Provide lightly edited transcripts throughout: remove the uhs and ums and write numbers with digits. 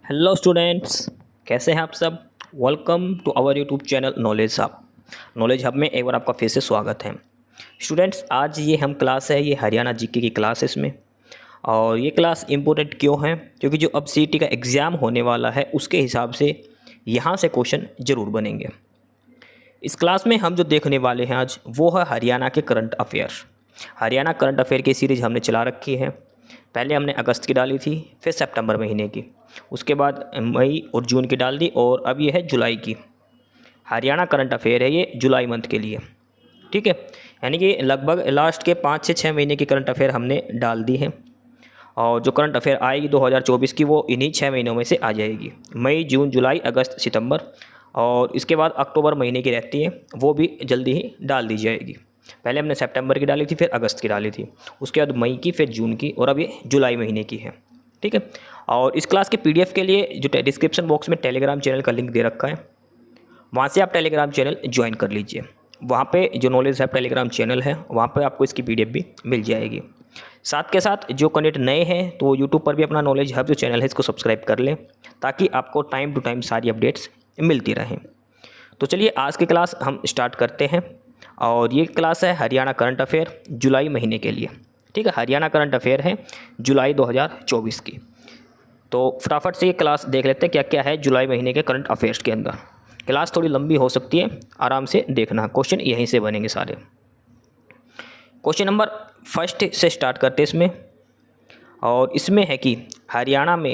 Hello students, कैसे हैं आप सब। Welcome to our YouTube channel knowledge hub. Knowledge hub में एक बार आपका फिर से स्वागत है। स्टूडेंट्स, आज ये हम क्लास है, ये हरियाणा जीके की क्लास है इसमें। और ये क्लास इम्पोर्टेंट क्यों है? क्योंकि जो अब सीईटी का एग्ज़ाम होने वाला है उसके हिसाब से यहाँ से क्वेश्चन ज़रूर बनेंगे। इस क्लास में हम जो देखने वाले हैं आज वो है हरियाणा के current affair. Haryana current affair की सीरीज़ हमने चला रखी है। पहले हमने अगस्त की डाली थी, फिर सितंबर महीने की, उसके बाद मई और जून की डाल दी, और अब ये है जुलाई की। हरियाणा करंट अफेयर है ये जुलाई मंथ के लिए, ठीक है। यानी कि लगभग लास्ट के 5 से 6 महीने की करंट अफेयर हमने डाल दी है। और जो करंट अफेयर आएगी 2024 की वो इन्हीं 6 महीनों में से आ जाएगी। मई, जून, जुलाई, अगस्त, सितंबर, और इसके बाद अक्टूबर महीने की रहती है, वो भी जल्दी ही डाल दी जाएगी। पहले हमने सितंबर की डाली थी, फिर अगस्त की डाली थी, उसके बाद मई की, फिर जून की, और अब ये जुलाई महीने की है, ठीक है। और इस क्लास के पीडीएफ के लिए जो डिस्क्रिप्शन बॉक्स में टेलीग्राम चैनल का लिंक दे रखा है, वहाँ से आप टेलीग्राम चैनल ज्वाइन कर लीजिए। वहाँ पे जो नॉलेज है टेलीग्राम चैनल है, वहाँ पे आपको इसकी पीडीएफ भी मिल जाएगी। साथ के साथ जो कैंडिडेट नए हैं तो यूट्यूब पर भी अपना नॉलेज हब जो चैनल है इसको सब्सक्राइब कर लें, ताकि आपको टाइम टू टाइम सारी अपडेट्स मिलती रहें। तो चलिए आज की क्लास हम स्टार्ट करते हैं। और ये क्लास है हरियाणा करंट अफेयर जुलाई महीने के लिए, ठीक है। हरियाणा करंट अफेयर है जुलाई 2024 की। तो फटाफट से ये क्लास देख लेते हैं क्या क्या है जुलाई महीने के करंट अफेयर्स के अंदर। क्लास थोड़ी लंबी हो सकती है, आराम से देखना, क्वेश्चन यहीं से बनेंगे सारे। क्वेश्चन नंबर फर्स्ट से स्टार्ट करते हैं इसमें, और इसमें है कि हरियाणा में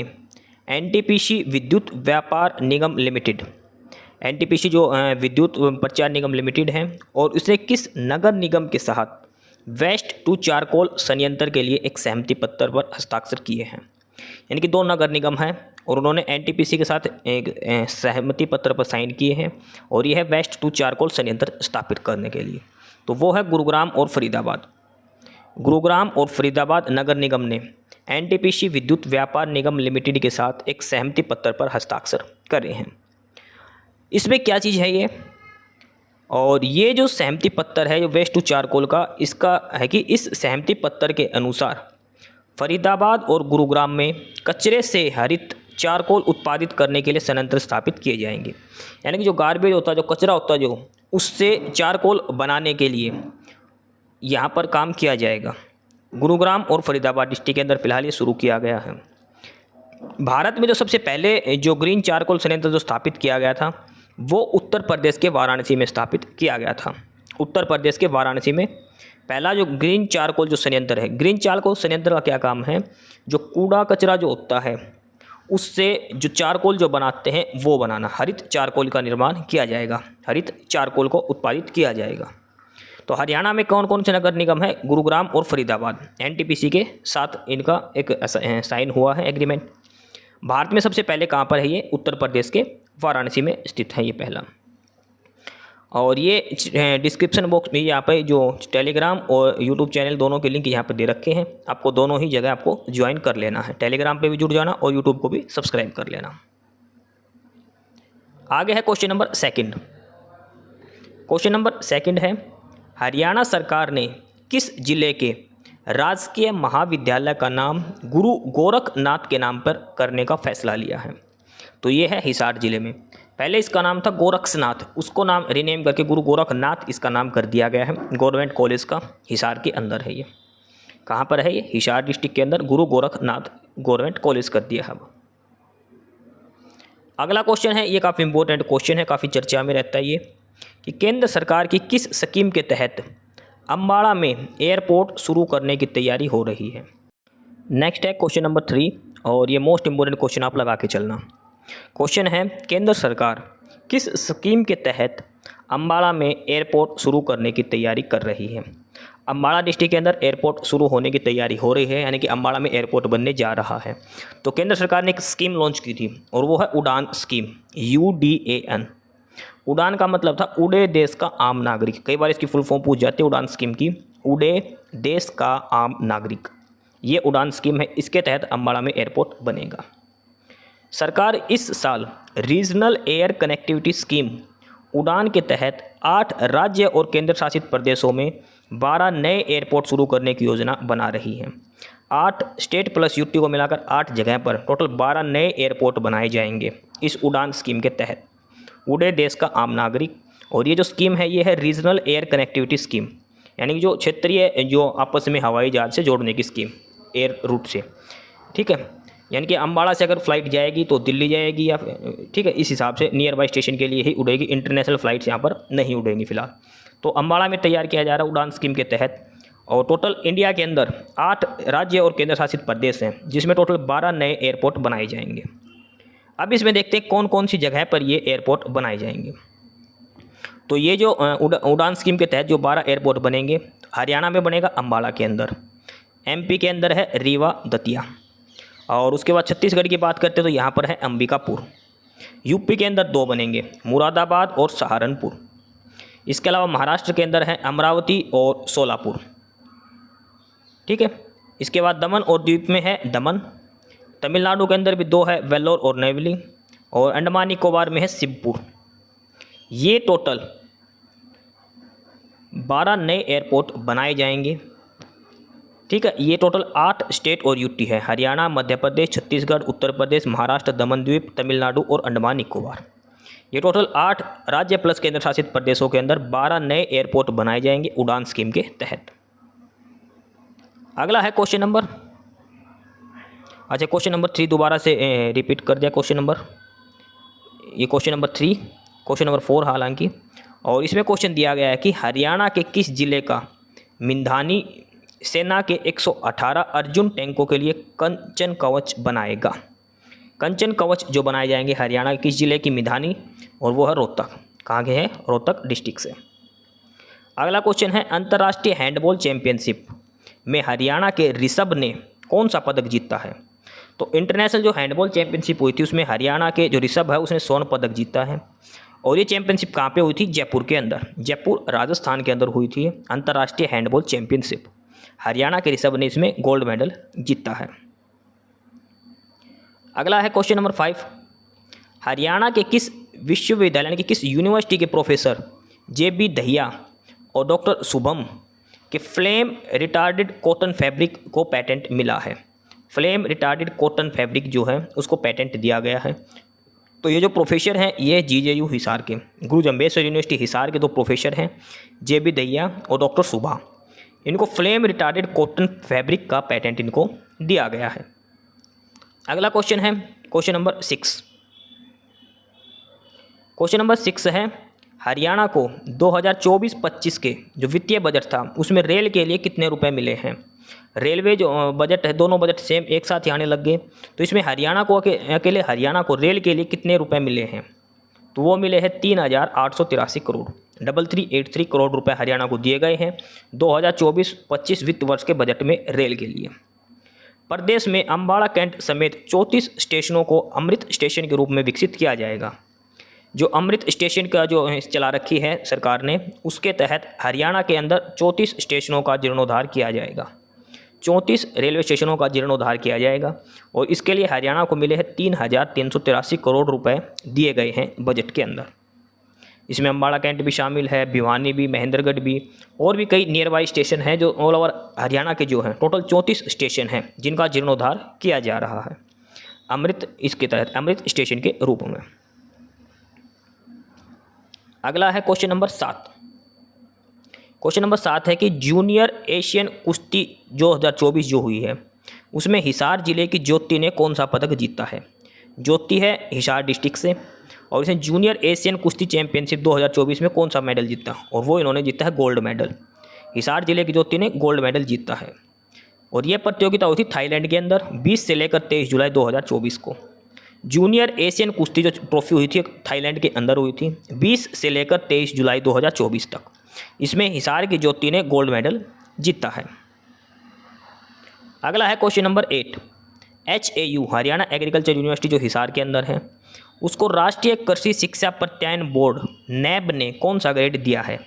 एनटीपीसी विद्युत व्यापार निगम लिमिटेड, एनटीपीसी जो विद्युत प्रचार निगम लिमिटेड है, और उसने किस नगर निगम के साथ वेस्ट टू चारकोल संयंत्र के लिए एक सहमति पत्र पर हस्ताक्षर किए हैं। यानी कि दो नगर निगम हैं और उन्होंने एनटीपीसी के साथ एक सहमति पत्र पर साइन किए हैं, और यह है वेस्ट टू चारकोल संयंत्र स्थापित करने के लिए। तो वो है गुरुग्राम और फरीदाबाद। गुरुग्राम और फरीदाबाद नगर निगम ने एनटीपीसी विद्युत व्यापार निगम लिमिटेड के साथ एक सहमति पत्र पर हस्ताक्षर करे हैं। इसमें क्या चीज़ है ये, और ये जो सहमति पत्र है जो वेस्ट टू चारकोल का, इसका है कि इस सहमति पत्र के अनुसार फरीदाबाद और गुरुग्राम में कचरे से हरित चारकोल उत्पादित करने के लिए संयंत्र स्थापित किए जाएंगे। यानी कि जो गार्बेज होता है, जो कचरा होता है, जो उससे चारकोल बनाने के लिए यहाँ पर काम किया जाएगा। गुरुग्राम और फरीदाबाद डिस्ट्रिक्ट के अंदर फिलहाल ये शुरू किया गया है। भारत में जो सबसे पहले जो ग्रीन चारकोल संयंत्र जो स्थापित किया गया था वो उत्तर प्रदेश के वाराणसी में स्थापित किया गया था। उत्तर प्रदेश के वाराणसी में पहला जो ग्रीन चारकोल जो संयंत्र है, ग्रीन चारकोल संयंत्र का क्या काम है, जो कूड़ा कचरा जो होता है उससे जो चारकोल जो बनाते हैं वो बनाना, हरित चारकोल का निर्माण किया जाएगा, हरित चारकोल को उत्पादित किया जाएगा। तो हरियाणा में कौन कौन से नगर निगम है? गुरुग्राम और फरीदाबाद, एनटीपीसी के साथ इनका एक साइन हुआ है एग्रीमेंट। भारत में सबसे पहले कहाँ पर है ये? उत्तर प्रदेश के वाराणसी में स्थित है ये पहला। और ये डिस्क्रिप्शन बॉक्स में यहाँ पे जो टेलीग्राम और यूट्यूब चैनल दोनों के लिंक यहाँ पे दे रखे हैं, आपको दोनों ही जगह आपको ज्वाइन कर लेना है। टेलीग्राम पे भी जुड़ जाना और यूट्यूब को भी सब्सक्राइब कर लेना। आगे है question number second. Question number second है, हरियाणा सरकार ने किस जिले के राजकीय महाविद्यालय का नाम गुरु गोरखनाथ के नाम पर करने का फैसला लिया है? तो ये है हिसार जिले में। पहले इसका नाम था गोरक्षनाथ, उसको नाम रिनेम करके गुरु गोरखनाथ इसका नाम कर दिया गया है। गवर्नमेंट कॉलेज का हिसार के अंदर है ये। कहाँ पर है ये? हिसार डिस्ट्रिक्ट के अंदर गुरु गोरखनाथ गवर्नमेंट कॉलेज कर दिया है। अगला क्वेश्चन है, ये काफ़ी इंपॉर्टेंट क्वेश्चन है, काफ़ी चर्चा में रहता है ये, कि केंद्र सरकार की किस स्कीम के तहत अम्बाड़ा में एयरपोर्ट शुरू करने की तैयारी हो रही है? नेक्स्ट है क्वेश्चन नंबर 3, और ये मोस्ट इंपॉर्टेंट क्वेश्चन आप लगा के चलना। क्वेश्चन है, केंद्र सरकार किस स्कीम के तहत अम्बाड़ा में एयरपोर्ट शुरू करने की तैयारी कर रही है? अम्बाड़ा डिस्ट्रिक्ट के अंदर एयरपोर्ट शुरू होने की तैयारी हो रही है, यानी कि अम्बाड़ा में एयरपोर्ट बनने जा रहा है। तो केंद्र सरकार ने एक स्कीम लॉन्च की थी और वो है उड़ान स्कीम, UDAN। उड़ान का मतलब था उड़े देश का आम नागरिक। कई बार इसकी फुल फॉर्म पूछ जाती है उड़ान स्कीम की, उड़े देश का आम नागरिक। ये उड़ान स्कीम है, इसके तहत अम्बाड़ा में एयरपोर्ट बनेगा। सरकार इस साल रीजनल एयर कनेक्टिविटी स्कीम उड़ान के तहत 8 राज्य और केंद्र शासित प्रदेशों में 12 नए एयरपोर्ट शुरू करने की योजना बना रही है। 8 स्टेट प्लस यूटी को मिलाकर 8 जगह पर टोटल 12 नए एयरपोर्ट बनाए जाएंगे इस उड़ान स्कीम के तहत। उड़े देश का आम नागरिक। और ये जो स्कीम है ये है रीजनल एयर कनेक्टिविटी स्कीम, यानी कि जो क्षेत्रीय जो आपस में हवाई जहाज से जोड़ने की स्कीम एयर रूट से, ठीक है। यानी कि अम्बाड़ा से अगर फ़्लाइट जाएगी तो दिल्ली जाएगी या ठीक है, इस हिसाब से नियर बाई स्टेशन के लिए ही उड़ेगी। इंटरनेशनल फ़्लाइट्स यहाँ पर नहीं उड़ेंगी फिलहाल। तो अम्बाड़ा में तैयार किया जा रहा है उड़ान स्कीम के तहत। और टोटल इंडिया के अंदर 8 राज्य और केंद्र शासित प्रदेश हैं जिसमें टोटल 12 नए एयरपोर्ट बनाए जाएंगे। अब इसमें देखते हैं कौन कौन सी जगह पर ये एयरपोर्ट बनाए जाएंगे। तो ये जो उड़ान स्कीम के तहत जो 12 एयरपोर्ट बनेंगे, हरियाणा में बनेगा अम्बाड़ा के अंदर, एमपी के अंदर है रीवा दतिया, और उसके बाद छत्तीसगढ़ की बात करते हैं तो यहाँ पर है अंबिकापुर। यूपी के अंदर 2 बनेंगे, मुरादाबाद और सहारनपुर। इसके अलावा महाराष्ट्र के अंदर है अमरावती और सोलापुर, ठीक है। इसके बाद दमन और द्वीप में है दमन। तमिलनाडु के अंदर भी 2 है, वेल्लोर और नैवली। और अंडमान निकोबार में है शिवपुर। ये टोटल 12 नए एयरपोर्ट बनाए जाएंगे, ठीक है। ये टोटल 8 स्टेट और यूटी है, हरियाणा, मध्य प्रदेश, छत्तीसगढ़, उत्तर प्रदेश, महाराष्ट्र, दमन द्वीप, तमिलनाडु और अंडमान निकोबार। ये टोटल 8 राज्य प्लस केंद्र शासित प्रदेशों के अंदर 12 नए एयरपोर्ट बनाए जाएंगे उड़ान स्कीम के तहत। अगला है क्वेश्चन नंबर, अच्छा क्वेश्चन नंबर 3 दोबारा से रिपीट कर दिया क्वेश्चन नंबर, ये क्वेश्चन नंबर 3, क्वेश्चन नंबर 4 हालांकि। और इसमें क्वेश्चन दिया गया है कि हरियाणा के किस जिले का मिंधानी सेना के 118 अर्जुन टैंकों के लिए कंचन कवच बनाएगा। कंचन कवच जो बनाए जाएंगे हरियाणा के किस जिले की मिंधानी, और वो है रोहतक। कहाँ के है? रोहतक डिस्ट्रिक्ट से। अगला क्वेश्चन है अंतर्राष्ट्रीय हैंडबॉल चैंपियनशिप में हरियाणा के ऋषभ ने कौन सा पदक जीता है। तो इंटरनेशनल जो हैंडबॉल चैंपियनशिप हुई थी उसमें हरियाणा के जो ऋषभ है उसने स्वर्ण पदक जीता है। और ये चैंपियनशिप कहाँ पे हुई थी? जयपुर के अंदर, जयपुर राजस्थान के अंदर हुई थी अंतर्राष्ट्रीय हैंडबॉल चैंपियनशिप। हरियाणा के ऋषभ ने इसमें गोल्ड मेडल जीता है। अगला है क्वेश्चन नंबर 5, हरियाणा के किस विश्वविद्यालय की किस यूनिवर्सिटी के प्रोफेसर JB दहिया और डॉक्टर शुभम के फ्लेम रिटार्डेड कॉटन फैब्रिक को पेटेंट मिला है। फ्लेम रिटार्डेड कॉटन फैब्रिक जो है उसको पेटेंट दिया गया है। तो ये जो प्रोफेसर हैं ये GJU हिसार के, गुरु जम्बेश्वर यूनिवर्सिटी हिसार के 2 प्रोफेसर हैं, JB दहिया और डॉक्टर शुभा। इनको फ्लेम रिटार्डेड कॉटन फैब्रिक का पेटेंट इनको दिया गया है। अगला क्वेश्चन है क्वेश्चन नंबर 6। क्वेश्चन नंबर 6 है हरियाणा को 2024-25 के जो वित्तीय बजट था उसमें रेल के लिए कितने रुपए मिले हैं। रेलवे जो बजट है, दोनों बजट सेम एक साथ ही आने लग गए, तो इसमें हरियाणा को अकेले हरियाणा को रेल के लिए कितने रुपए मिले हैं। तो वो मिले हैं 3,883 करोड़, 3383 करोड़ रुपए हरियाणा को दिए गए हैं 2024-25 वित्त वर्ष के बजट में रेल के लिए। प्रदेश में अम्बाड़ा कैंट समेत 34 स्टेशनों को अमृत स्टेशन के रूप में विकसित किया जाएगा। जो अमृत स्टेशन का जो चला रखी है सरकार ने, उसके तहत हरियाणा के अंदर 34 स्टेशनों का जीर्णोद्धार किया जाएगा। 34 रेलवे स्टेशनों का जीर्णोद्धार किया जाएगा और इसके लिए हरियाणा को मिले हैं 3,383 करोड़ रुपए दिए गए हैं बजट के अंदर। इसमें अम्बाड़ा कैंट भी शामिल है, भिवानी भी, महेंद्रगढ़ भी, और भी कई नियर बाई स्टेशन हैं जो ऑल ओवर हरियाणा के जो हैं। टोटल 34 स्टेशन हैं जिनका जीर्णोद्धार किया जा रहा है अमृत इसके तहत, अमृत स्टेशन के रूप में। अगला है क्वेश्चन नंबर 7। क्वेश्चन नंबर 7 है कि जूनियर एशियन कुश्ती 2024 जो हुई है उसमें हिसार जिले की ज्योति ने कौन सा पदक जीता है। ज्योति है हिसार डिस्ट्रिक्ट से और इसने जूनियर एशियन कुश्ती चैंपियनशिप 2024 में कौन सा मेडल जीता, और वो इन्होंने जीता है गोल्ड मेडल। हिसार जिले की ज्योति ने गोल्ड मेडल जीता है और यह प्रतियोगिता हुई थी थाईलैंड के अंदर 20 से लेकर 23 जुलाई 2024 को। जूनियर एशियन कुश्ती जो ट्रॉफी हुई थी थाईलैंड के अंदर हुई थी 20 से लेकर 23 जुलाई 2024 तक। इसमें हिसार की ज्योति ने गोल्ड मेडल जीता है। अगला है question number 8। HAU Haryana agriculture university जो हिसार के अंदर है उसको राष्ट्रीय कृषि शिक्षा प्रत्यायन बोर्ड NAB ने कौन सा ग्रेड दिया है।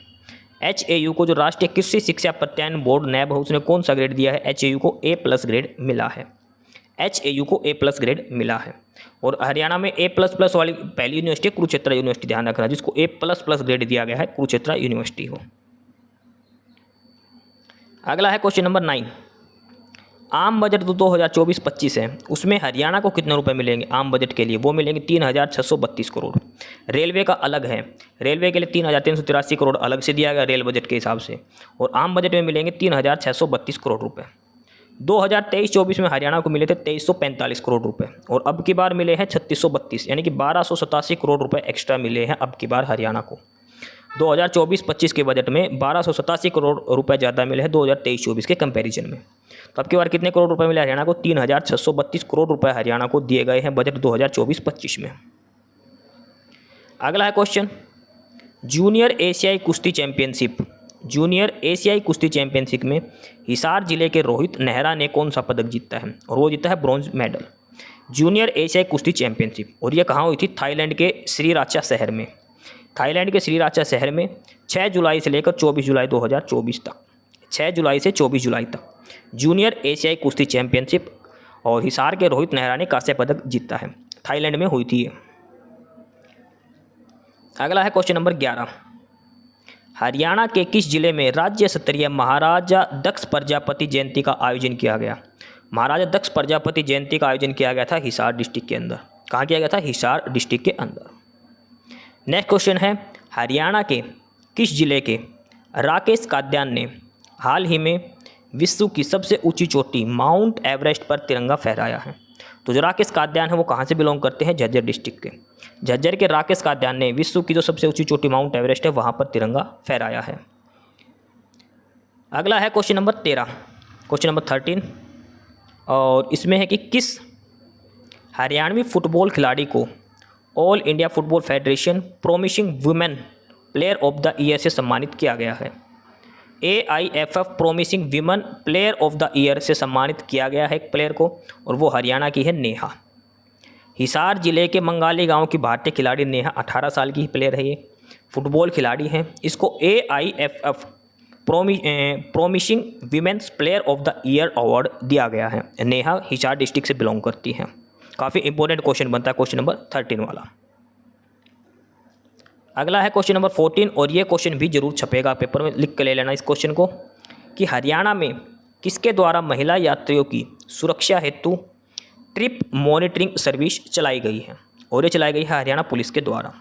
HAU को जो राष्ट्रीय कृषि शिक्षा प्रत्यायन बोर्ड NAB है उसने कौन सा ग्रेड दिया है। HAU को A+ ग्रेड मिला है। HAU को A+ ग्रेड मिला है। और हरियाणा में A++ वाली पहली यूनिवर्सिटी कुरुक्षेत्र यूनिवर्सिटी, ध्यान रखना, जिसको A++ ग्रेड दिया गया है कुरुक्षेत्र यूनिवर्सिटी को। अगला है क्वेश्चन नंबर 9। आम बजट जो 2024-25 है उसमें हरियाणा को कितने रुपए मिलेंगे आम बजट के लिए? वो मिलेंगे 3,632 करोड़। रेलवे का अलग है, रेलवे के लिए 3,383 करोड़ अलग से दिया गया रेल बजट के हिसाब से, और आम बजट में मिलेंगे 3,632 करोड़ रुपए। 2023-24 में हरियाणा को मिले थे 2,345 करोड़ रुपए, और अब की बार मिले हैं 3,632, यानी कि 1,287 करोड़ रुपए एक्स्ट्रा मिले हैं अब की बार हरियाणा को। 2024-25 के बजट में 1,287 करोड़ रुपए ज़्यादा मिले हैं 2023-24 के कंपैरिजन में। तो अब की बार कितने करोड़ रुपए मिले हरियाणा को? 3,632 करोड़ रुपए हरियाणा को दिए गए हैं बजट 2024-25 में। अगला है क्वेश्चन, जूनियर एशियाई कुश्ती चैंपियनशिप। जूनियर एशियाई कुश्ती चैंपियनशिप में हिसार जिले के रोहित नेहरा ने कौन सा पदक जीता है? और वो जीता है ब्रॉन्ज मेडल। जूनियर एशियाई कुश्ती चैंपियनशिप, और ये कहाँ हुई थी? थाईलैंड के श्रीराचा शहर में। थाईलैंड के श्रीराचा शहर में 6 जुलाई से लेकर 24 जुलाई 2024 तक, 6 जुलाई से 24 जुलाई तक जूनियर एशियाई कुश्ती चैंपियनशिप, और हिसार के रोहित नेहरा ने कांस्य पदक जीता है। थाईलैंड में हुई थी ये। अगला है क्वेश्चन नंबर 11, हरियाणा के किस जिले में राज्य स्तरीय महाराजा दक्ष प्रजापति जयंती का आयोजन किया गया? महाराजा दक्ष प्रजापति जयंती का आयोजन किया गया था हिसार डिस्ट्रिक्ट के अंदर। कहाँ किया गया था? हिसार डिस्ट्रिक्ट के अंदर। नेक्स्ट क्वेश्चन है, हरियाणा के किस जिले के राकेश काद्यान ने हाल ही में विश्व की सबसे ऊंची चोटी माउंट एवरेस्ट पर तिरंगा फहराया है? तो जो राकेश काद्यान है वो कहाँ से बिलोंग करते हैं? झज्जर डिस्ट्रिक्ट के। झज्जर के राकेश काद्यान ने विश्व की जो सबसे ऊंची चोटी माउंट एवरेस्ट है वहाँ पर तिरंगा फहराया है। अगला है क्वेश्चन नंबर 13, क्वेश्चन नंबर 13, और इसमें है कि किस हरियाणवी फुटबॉल खिलाड़ी को all India football federation promising women player of the year से सम्मानित किया गया है? AIFF promising women player of the year से सम्मानित किया गया है एक प्लेयर को, और वो हरियाणा की है नेहा। हिसार जिले के मंगाली गांव की भारतीय खिलाड़ी नेहा 18 साल की प्लेयर है, ये फुटबॉल खिलाड़ी हैं। इसको AIFF promising women's player of the year award दिया गया है। नेहा हिसार डिस्ट्रिक्ट से बिलोंग करती हैं। काफ़ी इंपॉर्टेंट क्वेश्चन बनता है क्वेश्चन नंबर 13 वाला। अगला है क्वेश्चन नंबर 14, और ये क्वेश्चन भी जरूर छपेगा पेपर में, लिख के ले लेना इस क्वेश्चन को, कि हरियाणा में किसके द्वारा महिला यात्रियों की सुरक्षा हेतु ट्रिप मॉनिटरिंग सर्विस चलाई गई है? और ये चलाई गई है हरियाणा पुलिस के द्वारा।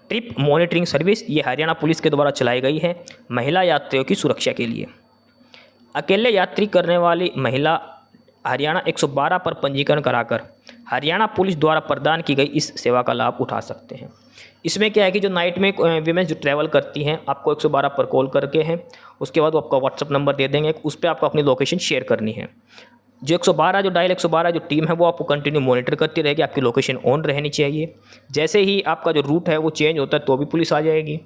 ट्रिप मॉनिटरिंग सर्विस ये हरियाणा पुलिस के द्वारा चलाई गई है महिला यात्रियों की सुरक्षा के लिए। अकेले यात्री करने वाली महिला हरियाणा 112 पर पंजीकरण कराकर हरियाणा पुलिस द्वारा प्रदान की गई इस सेवा का लाभ उठा सकते हैं। इसमें क्या है कि जो नाइट में वीमेंस जो ट्रैवल करती हैं, आपको 112 पर कॉल करके हैं, उसके बाद वो आपका व्हाट्सअप नंबर दे देंगे, उस पर आपको अपनी लोकेशन शेयर करनी है। जो 112 जो डायल 112 जो टीम है वो आपको कंटिन्यू मॉनिटर करती रहेगी, आपकी लोकेशन ऑन रहनी चाहिए। जैसे ही आपका जो रूट है वो चेंज होता है तो भी पुलिस आ जाएगी,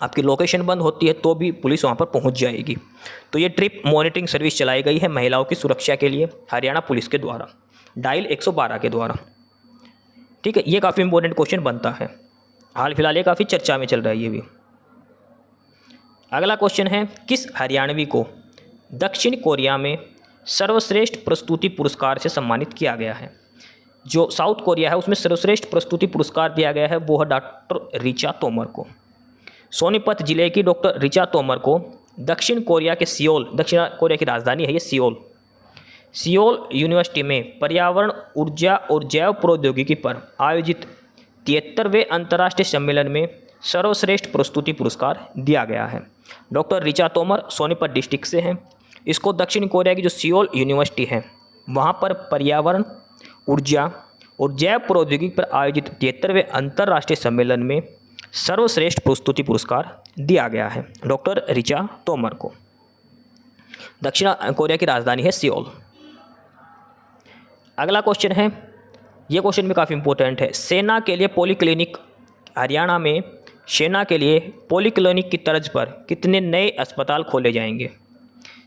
आपकी लोकेशन बंद होती है तो भी पुलिस वहाँ पर पहुँच जाएगी। तो ये ट्रिप मॉनिटरिंग सर्विस चलाई गई है महिलाओं की सुरक्षा के लिए हरियाणा पुलिस के द्वारा, डायल 112 के द्वारा। ठीक है, ये काफ़ी इंपॉर्टेंट क्वेश्चन बनता है, हाल फिलहाल ये काफ़ी चर्चा में चल रहा है ये भी। अगला क्वेश्चन है, किस हरियाणवी को दक्षिण कोरिया में सर्वश्रेष्ठ प्रस्तुति पुरस्कार से सम्मानित किया गया है? जो साउथ कोरिया है उसमें सर्वश्रेष्ठ प्रस्तुति पुरस्कार दिया गया है वो है डॉक्टर ऋचा तोमर को। सोनीपत जिले की डॉक्टर ऋचा तोमर को दक्षिण कोरिया के सियोल, दक्षिण कोरिया की राजधानी है ये सियोल यूनिवर्सिटी में पर्यावरण, ऊर्जा और जैव प्रौद्योगिकी पर आयोजित 73वें अंतर्राष्ट्रीय सम्मेलन में सर्वश्रेष्ठ प्रस्तुति पुरस्कार दिया गया है। डॉक्टर ऋचा तोमर सोनीपत डिस्ट्रिक्ट से हैं। इसको दक्षिण कोरिया की जो सियोल यूनिवर्सिटी है वहाँ पर पर्यावरण, ऊर्जा और जैव प्रौद्योगिकी पर आयोजित 73वें अंतर्राष्ट्रीय सम्मेलन में सर्वश्रेष्ठ प्रस्तुति पुरस्कार दिया गया है डॉक्टर ऋचा तोमर को। दक्षिण कोरिया की राजधानी है सियोल। अगला क्वेश्चन है, ये क्वेश्चन भी काफ़ी इंपॉर्टेंट है। सेना के लिए पॉलीक्लिनिक, हरियाणा में सेना के लिए पॉलीक्लिनिक की तर्ज पर कितने नए अस्पताल खोले जाएंगे?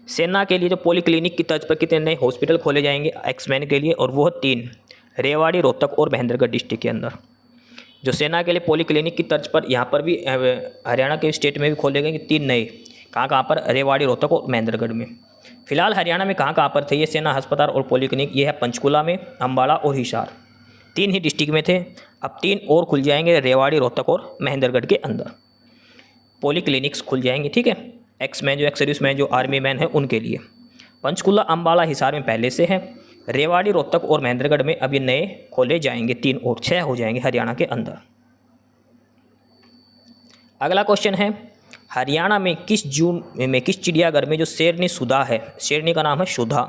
सेना के लिए जो पॉलीक्लिनिक की तर्ज पर कितने नए हॉस्पिटल खोले जाएंगे एक्समैन के लिए? और वो 3, रेवाड़ी, रोहतक और महेंद्रगढ़ डिस्ट्रिक्ट के अंदर। जो सेना के लिए पॉलीक्लिनिक की तर्ज पर यहाँ पर भी हरियाणा के स्टेट में भी खोले गए 3 नए, कहाँ पर? रेवाड़ी, रोहतक और महेंद्रगढ़ में। फिलहाल हरियाणा में कहाँ पर थे ये सेना अस्पताल और पॉलीक्लिनिक? ये है पंचकुला में, अम्बाला और हिसार, 3 ही डिस्ट्रिक्ट में थे। अब 3 और खुल जाएंगे, रेवाड़ी, रोहतक और महेंद्रगढ़ के अंदर पॉलीक्लिनिक्स खुल जाएंगे। ठीक है, एक्स मैन जो एक्स सर्विस मैन जो आर्मी मैन है उनके लिए पंचकुला, अंबाला, हिसार में पहले से है। रेवाड़ी, रोहतक और महेंद्रगढ़ में अब ये नए खोले जाएंगे, 3 और 6 हो जाएंगे हरियाणा के अंदर। अगला क्वेश्चन है, हरियाणा में किस जून में किस चिड़ियाघर में जो शेरनी सुधा है, शेरनी का नाम है सुधा,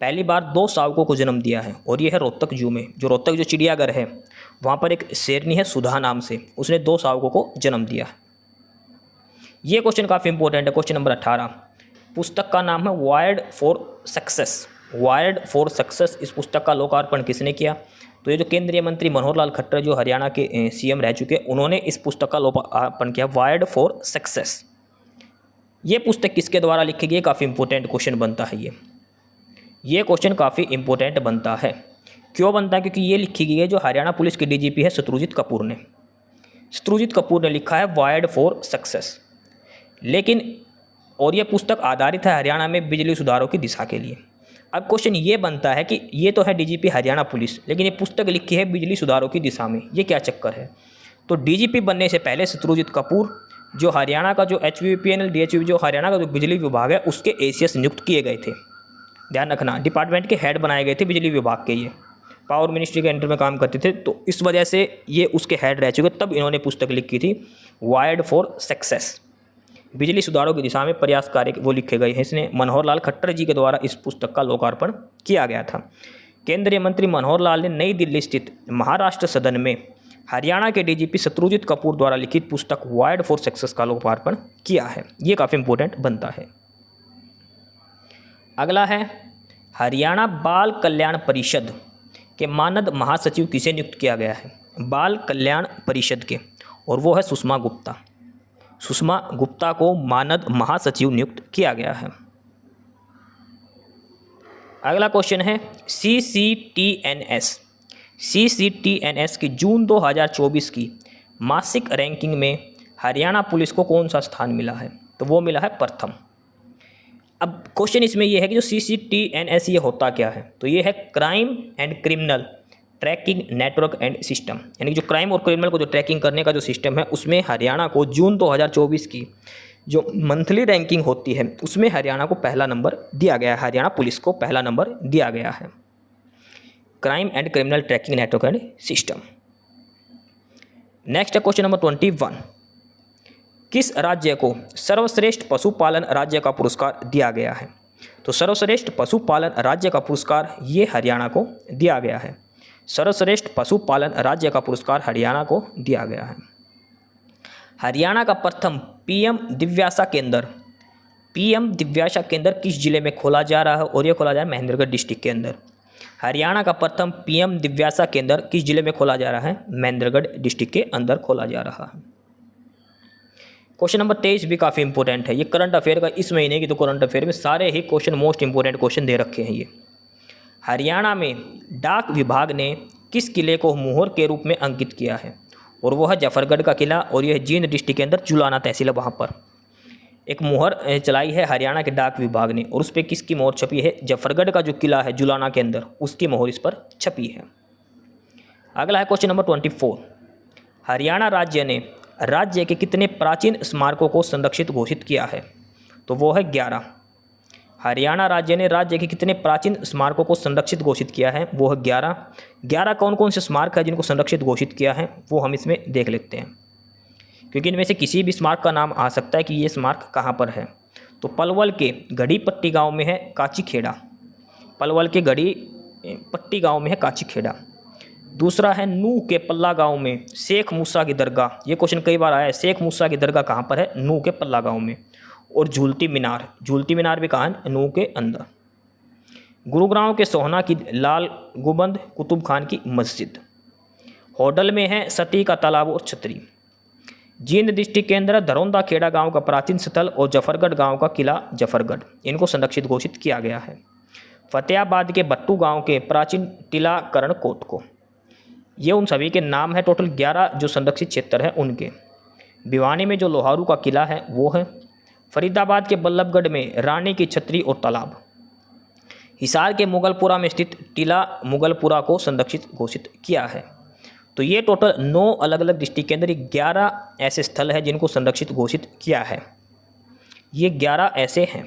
पहली बार 2 शावकों को जन्म दिया है? और ये है रोहतक जू में। जो रोहतक जो चिड़ियाघर है वहाँ पर एक शेरनी है सुधा नाम से, उसने 2 शावकों को जन्म दिया है। ये क्वेश्चन काफ़ी इंपॉर्टेंट है। क्वेश्चन नंबर 18, पुस्तक का नाम है wired for success. Wired for success, इस पुस्तक का लोकार्पण किसने किया? तो ये जो केंद्रीय मंत्री मनोहर लाल खट्टर जो हरियाणा के सीएम रह चुके, उन्होंने इस पुस्तक का लोकार्पण किया, वायर्ड फॉर सक्सेस। ये पुस्तक किसके द्वारा लिखी गई? काफ़ी इंपॉर्टेंट क्वेश्चन बनता है ये क्वेश्चन काफ़ी इंपॉर्टेंट बनता है। क्यों बनता है? क्योंकि ये लिखी गई है जो हरियाणा पुलिस के डीजीपी है शत्रुजीत कपूर ने। शत्रुजीत कपूर ने लिखा है वायर्ड फॉर सक्सेस। लेकिन और ये पुस्तक आधारित है हरियाणा में बिजली सुधारों की दिशा के लिए। अब क्वेश्चन ये बनता है कि ये तो है डीजीपी हरियाणा पुलिस, लेकिन ये पुस्तक लिखी है बिजली सुधारों की दिशा में, ये क्या चक्कर है? तो डीजीपी बनने से पहले शत्रुजीत कपूर जो हरियाणा का जो HVPNL DHV जो हरियाणा का जो बिजली विभाग है उसके ACS नियुक्त किए गए थे। ध्यान रखना, डिपार्टमेंट के हेड बनाए गए थे बिजली विभाग के, ये पावर मिनिस्ट्री के अंडर में काम करते थे, तो इस वजह से ये उसके हेड रह चुके, तब इन्होंने पुस्तक लिखी थी वायर्ड फॉर सक्सेस, बिजली सुधारों की दिशा में प्रयास कार्य वो लिखे गए हैं। इसने मनोहर लाल खट्टर जी के द्वारा इस पुस्तक का लोकार्पण किया गया था। केंद्रीय मंत्री मनोहर लाल ने नई दिल्ली स्थित महाराष्ट्र सदन में हरियाणा के डीजीपी शत्रुजीत कपूर द्वारा लिखित पुस्तक वायर्ड फॉर सक्सेस का लोकार्पण किया है। ये काफ़ी इंपॉर्टेंट बनता है। अगला है, हरियाणा बाल कल्याण परिषद के मानद महासचिव किसे नियुक्त किया गया है? बाल कल्याण परिषद के, और वो है सुषमा गुप्ता। सुषमा गुप्ता को मानद महासचिव नियुक्त किया गया है। अगला क्वेश्चन है, CCTNS की जून 2024 की मासिक रैंकिंग में हरियाणा पुलिस को कौन सा स्थान मिला है? तो वो मिला है प्रथम। अब क्वेश्चन इसमें यह है कि जो CCTNS ये होता क्या है? तो ये है crime and criminal tracking network and system, यानी कि जो क्राइम और क्रिमिनल को जो ट्रैकिंग करने का जो सिस्टम है, उसमें हरियाणा को जून 2024 की जो मंथली रैंकिंग होती है उसमें हरियाणा को पहला नंबर दिया गया है। हरियाणा पुलिस को पहला नंबर दिया गया है, crime and criminal tracking network and system. Next है क्वेश्चन नंबर 21, किस राज्य को सर्वश्रेष्ठ पशुपालन राज्य का पुरस्कार दिया गया है? तो सर्वश्रेष्ठ पशुपालन राज्य का पुरस्कार ये हरियाणा को दिया गया है। सर्वश्रेष्ठ पशुपालन राज्य का पुरस्कार हरियाणा को दिया गया है। हरियाणा का प्रथम PM दिव्यासा केंद्र किस जिले में खोला जा रहा है? और ये खोला जा रहा है महेंद्रगढ़ डिस्ट्रिक्ट के अंदर। हरियाणा का प्रथम PM दिव्यासा केंद्र किस जिले में खोला जा रहा है? महेंद्रगढ़ डिस्ट्रिक्ट के अंदर खोला जा रहा है। क्वेश्चन नंबर 23 भी काफ़ी इंपॉर्टेंट है। ये करंट अफेयर का इस महीने की तो करंट अफेयर में सारे ही क्वेश्चन मोस्ट इंपॉर्टेंट क्वेश्चन दे रखे हैं। ये हरियाणा में डाक विभाग ने किस किले को मुहर के रूप में अंकित किया है? और वो है जफरगढ़ का किला, और यह जींद डिस्ट्रिक्ट के अंदर जुलाना तहसील है, वहाँ पर एक मुहर चलाई है हरियाणा के डाक विभाग ने, और उस पर किसकी मोहर छपी है? जफरगढ़ का जो किला है जुलाना के अंदर, उसकी मोहर इस पर छपी है। अगला है क्वेश्चन नंबर 24, हरियाणा राज्य ने राज्य के कितने प्राचीन स्मारकों को संरक्षित घोषित किया है? तो वो है 11। हरियाणा राज्य ने राज्य के कितने प्राचीन स्मारकों को संरक्षित घोषित किया है? वो है 11। 11 कौन कौन से स्मारक है जिनको संरक्षित घोषित किया है, वो हम इसमें देख लेते हैं, क्योंकि इनमें से किसी भी स्मारक का नाम आ सकता है कि ये स्मारक कहाँ पर है। तो पलवल के गढ़ी पट्टी गाँव में है काचीखेड़ा, पलवल के गढ़ी पट्टी गाँव में है काचीखेड़ा। दूसरा है नूह के पल्ला गांव में शेख मूसा की दरगाह, ये क्वेश्चन कई बार आया है, शेख मूसा की दरगाह कहाँ पर है? नूह के पल्ला गांव में। और झूलती मीनार भी कहाँ है? नूह के अंदर। गुरुग्राम के सोहना की लाल गुंबद कुतुब खान की मस्जिद। होडल में है सती का तालाब और छतरी। जींद डिस्ट्रिक्ट के अंदर धरौंदा खेड़ा गांव का प्राचीन स्थल और जफरगढ़ गांव का किला जफरगढ़, इनको संरक्षित घोषित किया गया है। फतेहाबाद के बट्टू गांव के प्राचीन टीला करणकोट को, ये उन सभी के नाम है। टोटल 11 जो संरक्षित क्षेत्र है उनके। भिवानी में जो लोहारू का किला है वो है। फरीदाबाद के बल्लभगढ़ में रानी की छतरी और तालाब। हिसार के मुगलपुरा में स्थित टीला मुगलपुरा को संरक्षित घोषित किया है। तो ये टोटल 9 अलग अलग डिस्ट्रिक्ट के अंदर 11 ऐसे स्थल हैं जिनको संरक्षित घोषित किया है। ये 11 ऐसे हैं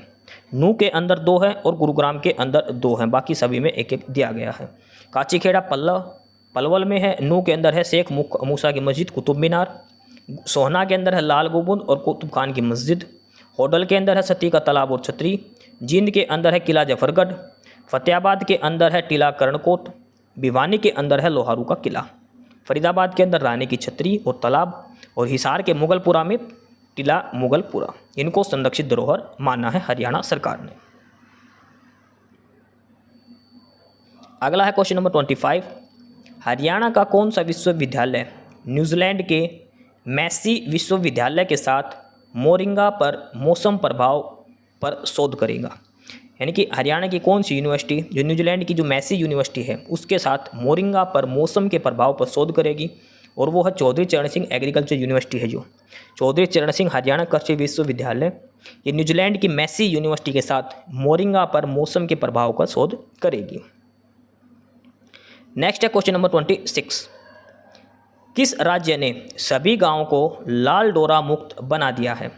नू के अंदर 2 है और गुरुग्राम के अंदर 2 हैं, बाकी सभी में एक एक दिया गया है। काचीखेड़ा पलवल में है, नू के अंदर है शेख मूसा की मस्जिद, कुतुब मीनार। सोहना के अंदर है लाल गुंबद और कुतुब खान की मस्जिद। होडल के अंदर है सती का तालाब और छतरी। जींद के अंदर है किला जफरगढ़। फतेहाबाद के अंदर है टीला कर्णकोट। भिवानी के अंदर है लोहारू का किला। फरीदाबाद के अंदर रानी की छतरी और तालाब। और हिसार के मुगलपुरा में टीला मुगलपुरा। इनको संरक्षित धरोहर माना है हरियाणा सरकार ने। अगला है क्वेश्चन नंबर 25। हरियाणा का कौन सा विश्वविद्यालय न्यूजीलैंड के मैसी विश्वविद्यालय के साथ मोरिंगा पर मौसम प्रभाव पर शोध करेगा? यानी कि हरियाणा की कौन सी यूनिवर्सिटी जो न्यूजीलैंड की जो मैसी यूनिवर्सिटी है उसके साथ मोरिंगा पर मौसम के प्रभाव पर शोध करेगी? और वो है चौधरी चरण सिंह एग्रीकल्चर यूनिवर्सिटी है। जो चौधरी चरण सिंह हरियाणा कृषि विश्वविद्यालय ये न्यूजीलैंड की मैसी यूनिवर्सिटी के साथ मोरिंगा पर मौसम के प्रभाव का शोध करेगी। नेक्स्ट है क्वेश्चन नंबर 26। किस राज्य ने सभी गांवों को लाल डोरा मुक्त बना दिया है?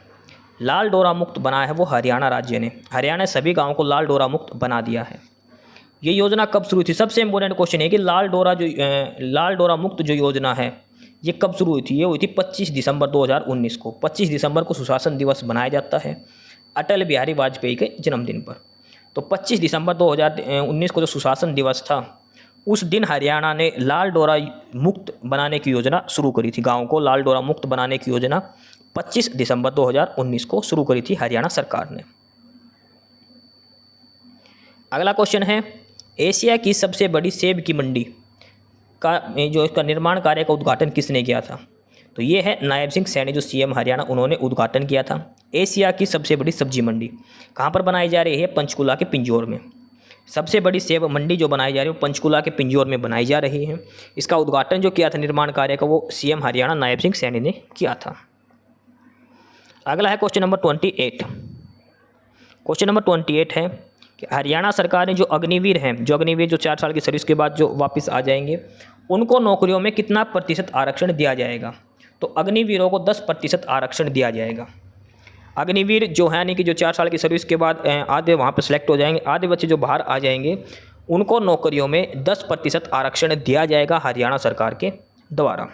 लाल डोरा मुक्त बनाया है वो हरियाणा राज्य ने। हरियाणा ने सभी गांवों को लाल डोरा मुक्त बना दिया है। ये योजना कब शुरू थी? सबसे इंपॉर्टेंट क्वेश्चन है कि लाल डोरा मुक्त जो योजना है ये कब शुरू हुई थी? ये हुई थी 25 दिसंबर 2019 को। 25 दिसंबर को सुशासन दिवस मनाया जाता है अटल बिहारी वाजपेयी के जन्मदिन पर। तो 25 दिसंबर 2019 को जो सुशासन दिवस था उस दिन हरियाणा ने लाल डोरा मुक्त बनाने की योजना शुरू करी थी। गाँव को लाल डोरा मुक्त बनाने की योजना 25 दिसंबर 2019 को शुरू करी थी हरियाणा सरकार ने। अगला क्वेश्चन है एशिया की सबसे बड़ी सेब की मंडी का जो इसका निर्माण कार्य का उद्घाटन किसने किया था? तो ये है नायब सिंह सैनी जो सीएम हरियाणा, उन्होंने उद्घाटन किया था। एशिया की सबसे बड़ी सब्जी मंडी कहाँ पर बनाई जा रही है? पंचकुला के पिंजौर में। सबसे बड़ी सेब मंडी जो बनाई जा रही है वो पंचकुला के पिंजौर में बनाई जा रही है। इसका उद्घाटन जो किया था निर्माण कार्य का वो सीएम हरियाणा नायब सिंह सैनी ने किया था। अगला है क्वेश्चन नंबर 28। क्वेश्चन नंबर 28 है कि हरियाणा सरकार ने जो अग्निवीर हैं, जो 4 साल की सर्विस के बाद जो वापस आ जाएंगे उनको नौकरियों में कितना प्रतिशत आरक्षण दिया जाएगा? तो अग्निवीरों को 10% आरक्षण दिया जाएगा। अग्निवीर जो है यानी कि जो 4 साल की सर्विस के बाद आधे वहाँ पर सिलेक्ट हो जाएंगे, आधे बच्चे जो बाहर आ जाएंगे उनको नौकरियों में 10% आरक्षण दिया जाएगा हरियाणा सरकार के द्वारा।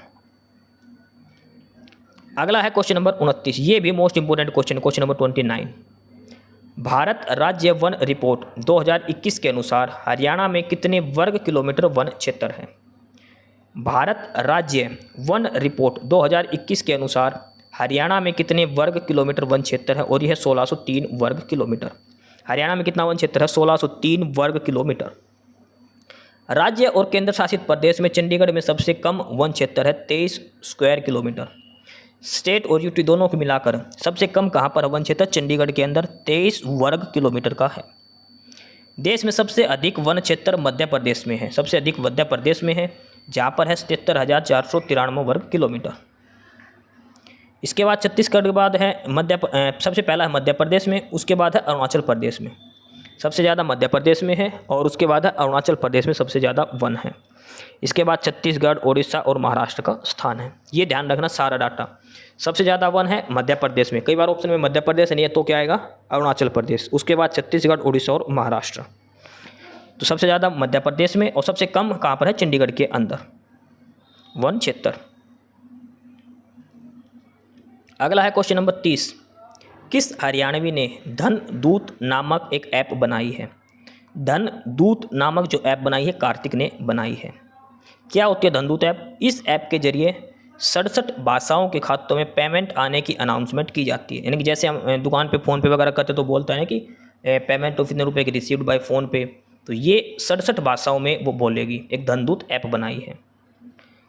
अगला है क्वेश्चन नंबर 29। ये भी most important question, question number 29। Bharat राज्य वन रिपोर्ट 2021 के अनुसार हरियाणा में कितने वर्ग किलोमीटर वन क्षेत्र है? भारत राज्य वन रिपोर्ट 2021 के अनुसार हरियाणा में कितने वर्ग किलोमीटर वन क्षेत्र है? और यह 1603 वर्ग किलोमीटर। हरियाणा में कितना वन क्षेत्र है? 1603 वर्ग किलोमीटर। राज्य और केंद्र शासित प्रदेश में चंडीगढ़ में सबसे कम वन क्षेत्र है 23 स्क्वायर किलोमीटर। स्टेट और यूटी दोनों को मिलाकर सबसे कम कहाँ पर वन क्षेत्र? चंडीगढ़ के अंदर 23 वर्ग किलोमीटर का है। देश में सबसे अधिक वन क्षेत्र मध्य प्रदेश में है। सबसे अधिक मध्य प्रदेश में है जहाँ पर है 77,493 वर्ग किलोमीटर। इसके बाद छत्तीसगढ़ के बाद है सबसे पहला है मध्य प्रदेश में, उसके बाद है अरुणाचल प्रदेश में। सबसे ज़्यादा मध्य प्रदेश में है और उसके बाद है अरुणाचल प्रदेश में सबसे ज़्यादा वन है। इसके बाद छत्तीसगढ़, उड़ीसा और महाराष्ट्र का स्थान है। ये ध्यान रखना सारा डाटा। सबसे ज़्यादा वन है मध्य प्रदेश में, कई बार ऑप्शन में मध्य प्रदेश नहीं है तो क्या आएगा? अरुणाचल प्रदेश। उसके बाद छत्तीसगढ़, उड़ीसा और महाराष्ट्र। तो सबसे ज़्यादा मध्य प्रदेश में और सबसे कम कहाँ पर है? चंडीगढ़ के अंदर वन क्षेत्र। अगला है क्वेश्चन नंबर 30। किस हरियाणवी ने धन दूत नामक एक ऐप बनाई है? धन दूत नामक जो ऐप बनाई है कार्तिक ने बनाई है। क्या होती है धन दूत ऐप? इस ऐप के जरिए 67 भाषाओं के खातों में पेमेंट आने की अनाउंसमेंट की जाती है। यानी कि जैसे हम दुकान पे फ़ोन पे वगैरह करते तो बोलता है ना कि पेमेंट ऑफ इतने रुपये की रिसीव्ड बाय फ़ोन पे, तो ये 67 भाषाओं में वो बोलेगी। एक धन दूत ऐप बनाई है।